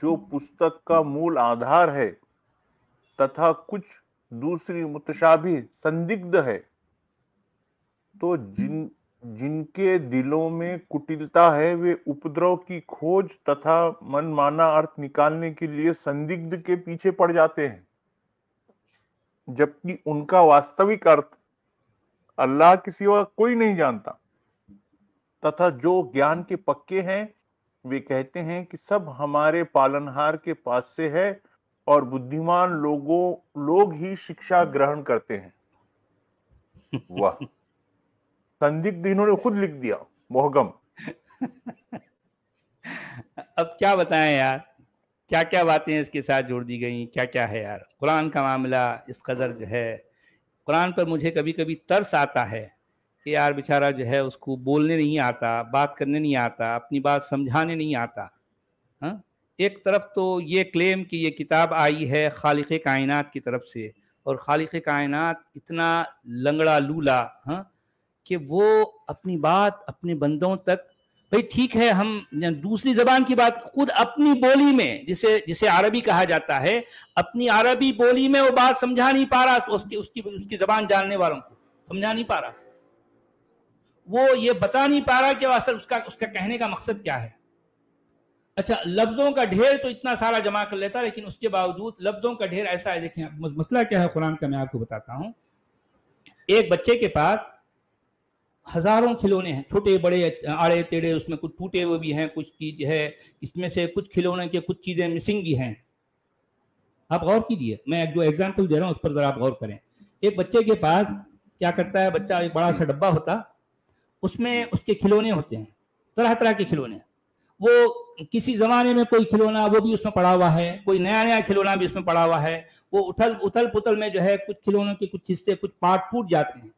جو پستک کا مول آدھار ہے تتھا کچھ دوسری متشابہ سندگدھ ہے، تو جن کے دلوں میں کٹلتا ہے وہ اپدرو کی کھوج تتھا من مانا ارتھ نکالنے کے لیے سندگدھ کے پیچھے پڑ جاتے ہیں، جبکہ ان کا واستوک ارتھ اللہ کے سوا کوئی نہیں جانتا، تتھا جو گیان کے پکے ہیں وہ کہتے ہیں کہ سب ہمارے پالنہار کے پاس سے ہے اور بدھیمان لوگ ہی شکشا گرہن کرتے ہیں۔ واہ، سندگدھ انہوں نے خود لکھ دیا، محگم۔ اب کیا بتائیں یار، کیا کیا باتیں اس کے ساتھ جوڑ دی گئیں، کیا کیا ہے یار۔ قرآن کا معاملہ اس قدر جو ہے، قرآن پر مجھے کبھی کبھی ترس آتا ہے کہ یار بیچارہ جو ہے اس کو بولنے نہیں آتا، بات کرنے نہیں آتا، اپنی بات سمجھانے نہیں آتا۔ ہاں، ایک طرف تو یہ کلیم کہ یہ کتاب آئی ہے خالق کائنات کی طرف سے، اور خالق کائنات اتنا لنگڑا لولا، ہاں، کہ وہ اپنی بات اپنے بندوں تک بھائی ٹھیک ہے، ہم دوسری زبان کی بات، خود اپنی بولی میں جسے عربی کہا جاتا ہے، اپنی عربی بولی میں وہ بات سمجھا نہیں پا رہا، تو اس کی زبان جاننے والوں کو سمجھا نہیں پا رہا، وہ یہ بتا نہیں پا رہا کہ اصل اس کا کہنے کا مقصد کیا ہے۔ اچھا، لفظوں کا ڈھیر تو اتنا سارا جمع کر لیتا، لیکن اس کے باوجود لفظوں کا ڈھیر ایسا ہے۔ دیکھیں مسئلہ کیا ہے قرآن کا، میں آپ کو بتاتا ہوں۔ ایک بچے کے پاس ہزاروں کھلونے ہیں، چھوٹے بڑے آڑے ٹیڑے، اس میں کچھ ٹوٹے ہوئے بھی ہیں، کچھ چیز ہے اس میں سے کچھ کھلونے کے کچھ چیزیں مسنگ بھی ہیں۔ آپ غور کیجئے، میں جو ایگزامپل دے رہا ہوں اس پر ذرا آپ غور کریں۔ ایک بچے کے پاس کیا کرتا ہے بچہ، ایک بڑا سا ڈبہ ہوتا، اس میں اس کے کھلونے ہوتے ہیں، طرح طرح کے کھلونے۔ وہ کسی زمانے میں کوئی کھلونا وہ بھی اس میں پڑا ہوا ہے، کوئی نیا کھلونا بھی اس میں پڑا ہوا ہے۔ وہ اتھل پتل میں جو ہے کچھ کھلونوں کے کچھ حصے، کچھ پارٹ ٹوٹ جاتے ہیں،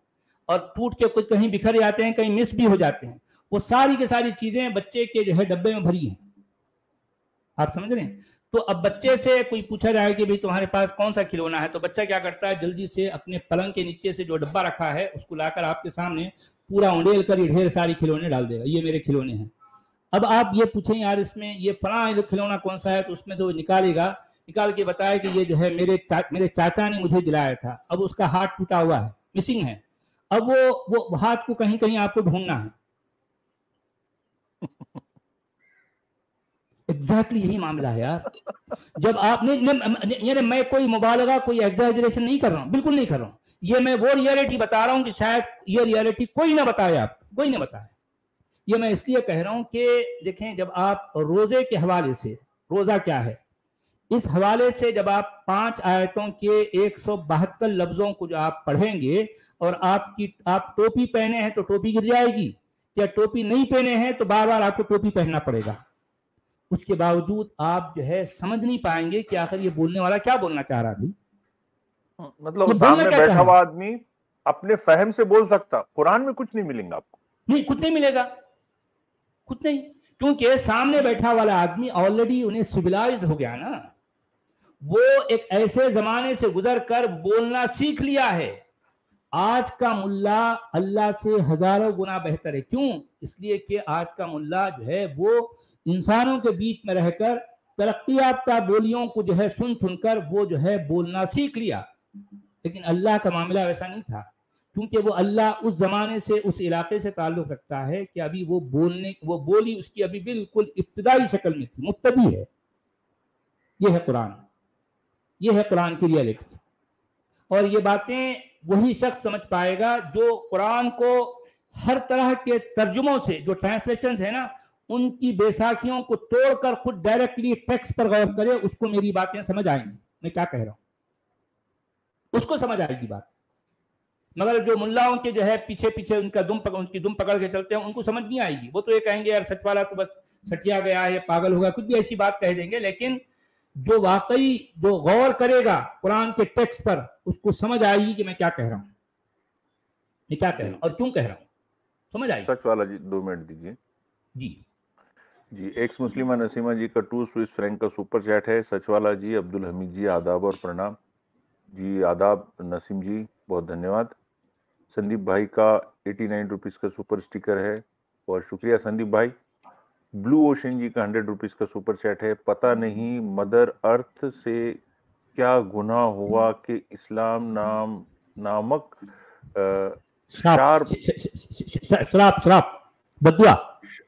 اور ٹوٹ کے کچھ کہیں بکھر جاتے ہیں، کہیں مس بھی ہو جاتے ہیں۔ وہ ساری کی ساری چیزیں بچے کے جو ہے ڈبے میں بھری ہیں، آپ سمجھ رہے ہیں؟ تو اب بچے سے کوئی پوچھا جائے کہ بھئی تمہارے پاس کون سا کھلونا ہے، تو بچہ کیا کرتا ہے، جلدی سے اپنے پلنگ کے نیچے سے جو ڈبہ رکھا ہے اس کو لا کر آپ کے سامنے پورا انڈیل کر ڈھیر ساری کھلونے ڈال دے گا، یہ میرے کھلونے ہیں۔ اب آپ یہ پوچھیں یار اس میں یہ فلاں کھلونا کون سا ہے، تو اس میں تو نکالے گا، نکال کے بتایا کہ یہ جو ہے میرے چاچا نے مجھے دلایا تھا، اب اس کا ہاتھ ٹوٹا ہوا ہے، مسنگ ہے، اب وہ ہاتھ کو کہیں کہیں آپ کو ڈھونڈنا ہے۔ ایگزیکٹلی یہی معاملہ ہے یار۔ جب آپ نے، یعنی میں کوئی مبالغہ، کوئی ایگزیجریشن نہیں کر رہا ہوں، بالکل نہیں کر رہا ہوں، یہ میں وہ ریئلٹی بتا رہا ہوں کہ شاید یہ ریئلٹی کوئی نہ بتائے، آپ کوئی نہ بتائے۔ یہ میں اس لیے کہہ رہا ہوں کہ دیکھیں، جب آپ روزے کے حوالے سے، روزہ کیا ہے اس حوالے سے، جب آپ 5 آیتوں کے 172 لفظوں کو جو آپ پڑھیں گے، اور آپ ٹوپی پہنے ہیں تو ٹوپی گر جائے گی، یا ٹوپی نہیں پہنے ہیں تو بار بار آپ کو ٹوپی پہننا پڑے گا، اس کے باوجود آپ جو ہے سمجھ نہیں پائیں گے کہ آخر یہ بولنے والا کیا بولنا چاہ رہا تھی۔ مطلب سامنے بیٹھا ہوا آدمی اپنے فہم سے بول سکتا، قرآن میں کچھ نہیں ملیں گا آپ کو، نہیں، کچھ نہیں ملے گا، کچھ نہیں، کیونکہ سامنے بیٹھا والا آدمی آلریڈی انہیں سویلائزڈ ہو گیا نا، وہ ایک ایسے زمانے سے گزر کر بولنا سیکھ لیا ہے۔ آج کا ملا اللہ سے ہزاروں گنا بہتر ہے، کیوں؟ اس لیے کہ آج کا ملا جو ہے وہ انسانوں کے بیچ میں رہ کر ترقی یافتہ بولیوں کو جو ہے سن کر وہ جو ہے بولنا سیکھ لیا، لیکن اللہ کا معاملہ ویسا نہیں تھا، کیونکہ وہ اللہ اس زمانے سے، اس علاقے سے تعلق رکھتا ہے کہ ابھی وہ بولی اس کی ابھی بالکل ابتدائی شکل میں تھی، مبتدی ہے۔ یہ ہے قرآن، یہ ہے قرآن کی ریئلٹی، اور یہ باتیں وہی شخص سمجھ پائے گا جو قرآن کو ہر طرح کے ترجموں سے، جو ٹرانسلیشنز ہیں نا، ان کی بیساکھیوں کو توڑ کر خود ڈائریکٹلی ٹیکسٹ پر غور کرے، اس کو میری باتیں سمجھ آئیں گی، میں کیا کہہ رہا ہوں، اس کو سمجھ آئے گی بات۔ مگر جو ملاؤں کے جو ہے پیچھے ان کی دم پکڑ کے چلتے ہیں، ان کو سمجھ نہیں آئے گی، وہ تو یہ کہیں گے یار سچ والا تو بس سٹیا گیا ہے، پاگل ہوگا، کچھ بھی ایسی بات کہہ دیں گے، لیکن جو واقعی جو غور کرے گا قرآن کے ٹیکسٹ پر، اس کو سمجھ آئے گی کہ میں کیا کہہ رہا ہوں، میں کیا کہہ رہا ہوں اور کیوں کہہ رہا ہوں، سمجھ آئے گی۔ سچ والا جی 2 منٹ دیجیے جی۔ ایکس مسلمہ نسیمہ جی کا 2 سوئس فرینک کا سپر چیٹ ہے۔ سچ والا جی، عبدالحمید جی آداب اور پرنام جی۔ آداب نسیم جی، بہت دھنیہ واد۔ سندیپ بھائی کا 89 روپیز کا سپر سٹیکر ہے، بہت شکریہ سندیپ بھائی۔ بلو اوشن جی کا 100 روپیز کا سپر چیٹ ہے۔ پتہ نہیں مدر ارتھ سے کیا گناہ ہوا کہ اسلام نامک شراپ بدعا،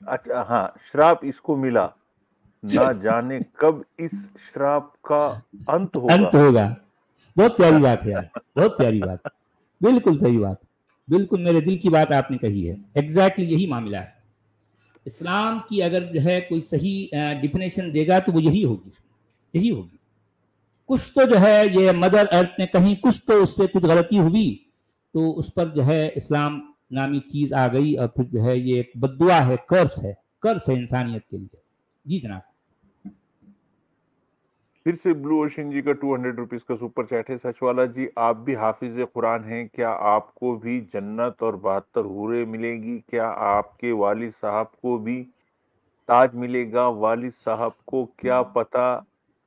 اچھا ہاں، شراپ اس کو ملا، نہ جانے کب اس شراپ کا انت ہوگا۔ بہت پیاری بات ہے یار، بہت پیاری بات، بالکل صحیح بات، بالکل میرے دل کی بات آپ نے کہی ہے، ایگزیکٹلی یہی معاملہ ہے۔ اسلام کی اگر جو ہے کوئی صحیح ڈیفینیشن دے گا تو وہ یہی ہوگی، یہی ہوگی۔ کچھ تو جو ہے یہ مدر ارتھ نے کہیں کچھ تو اس سے کچھ غلطی ہوئی، تو اس پر جو ہے اسلام نامی چیز آ گئی، اور پھر جو ہے یہ ایک بددعا ہے، کرس ہے انسانیت کے لیے۔ جی جناب۔ پھر سے بلو اوشن جی کا 200 روپیز کا سپر چیٹ ہے۔ سچ والا جی، آپ بھی حافظ قرآن ہیں، کیا آپ کو بھی جنت اور 72 حوریں ملے گی؟ کیا آپ کے والد صاحب کو بھی تاج ملے گا؟ والد صاحب کو کیا پتا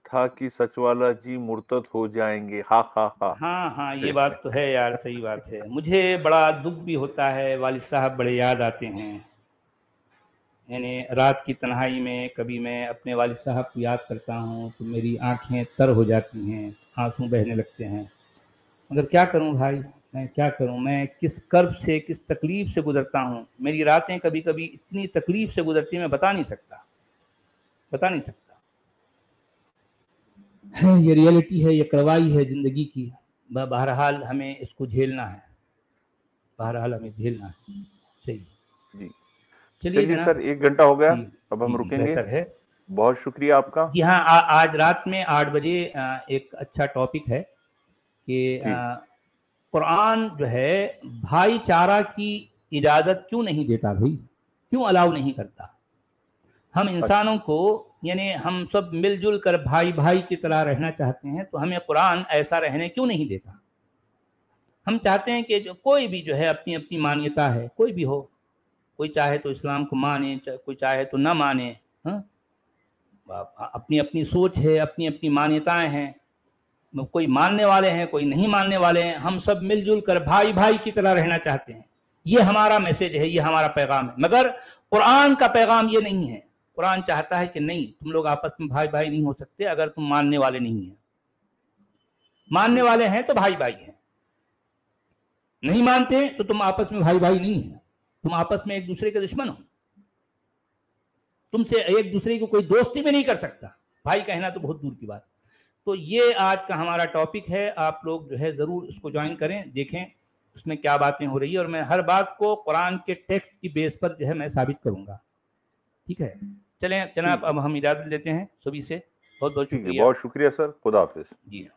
تھا کہ سچ والا جی مرتد ہو جائیں گے؟ ہاں یہ بات تو ہے یار، صحیح بات ہے۔ مجھے بڑا دکھ بھی ہوتا ہے، والد صاحب بڑے یاد آتے ہیں، یعنی رات کی تنہائی میں کبھی میں اپنے والد صاحب کو یاد کرتا ہوں تو میری آنکھیں تر ہو جاتی ہیں، آنسو بہنے لگتے ہیں، مگر کیا کروں بھائی، میں کیا کروں، میں کس کرب سے کس تکلیف سے گزرتا ہوں، میری راتیں کبھی کبھی اتنی تکلیف سے گزرتی ہیں میں بتا نہیں سکتا۔ یہ ریئلٹی ہے، یہ کڑوائی ہے زندگی کی، بہرحال ہمیں اس کو جھیلنا ہے، صحیح جی چلیے چلیے جناب، سر 1 گھنٹہ ہو گیا، جی اب ہم رکیں گے۔ بہتر ہے۔ بہت شکریہ آپ کا۔ جی ہاں، آج رات میں 8 بجے ایک اچھا ٹاپک ہے کہ جی قرآن جو ہے بھائی چارہ کی اجازت کیوں نہیں دیتا بھائی، کیوں الاؤ نہیں کرتا؟ ہم انسانوں کو، یعنی ہم سب مل جل کر بھائی بھائی کی طرح رہنا چاہتے ہیں، تو ہمیں قرآن ایسا رہنے کیوں نہیں دیتا؟ ہم چاہتے ہیں کہ جو کوئی بھی جو ہے اپنی اپنی مانیتا ہے، کوئی بھی ہو، کوئی چاہے تو اسلام کو مانے، کوئی چاہے تو نہ مانے، ہاں اپنی اپنی سوچ ہے، اپنی اپنی مانیتائیں ہیں، کوئی ماننے والے ہیں کوئی نہیں ماننے والے ہیں، ہم سب مل جل کر بھائی بھائی کی طرح رہنا چاہتے ہیں۔ یہ ہمارا میسج ہے، یہ ہمارا پیغام ہے، مگر قرآن کا پیغام یہ نہیں ہے۔ قرآن چاہتا ہے کہ نہیں، تم لوگ آپس میں بھائی بھائی نہیں ہو سکتے اگر تم ماننے والے نہیں ہیں۔ ماننے والے ہیں تو بھائی بھائی ہیں، نہیں مانتے تو تم آپس میں بھائی بھائی نہیں ہیں، تم آپس میں ایک دوسرے کے دشمن ہو، تم سے ایک دوسرے کو کوئی دوستی بھی نہیں کر سکتا، بھائی کہنا تو بہت دور کی بات۔ تو یہ آج کا ہمارا ٹاپک ہے، آپ لوگ جو ہے ضرور اس کو جوائن کریں، دیکھیں اس میں کیا باتیں ہو رہی ہے، اور میں ہر بات کو قرآن کے ٹیکسٹ کی بیس پر جو ہے میں ثابت کروں گا، ٹھیک ہے؟ چلیں جناب، اب ہم اجازت لیتے ہیں سبھی سے، بہت بہت شکریہ۔ بہت شکریہ سر، خدا حافظ۔ جی ہاں۔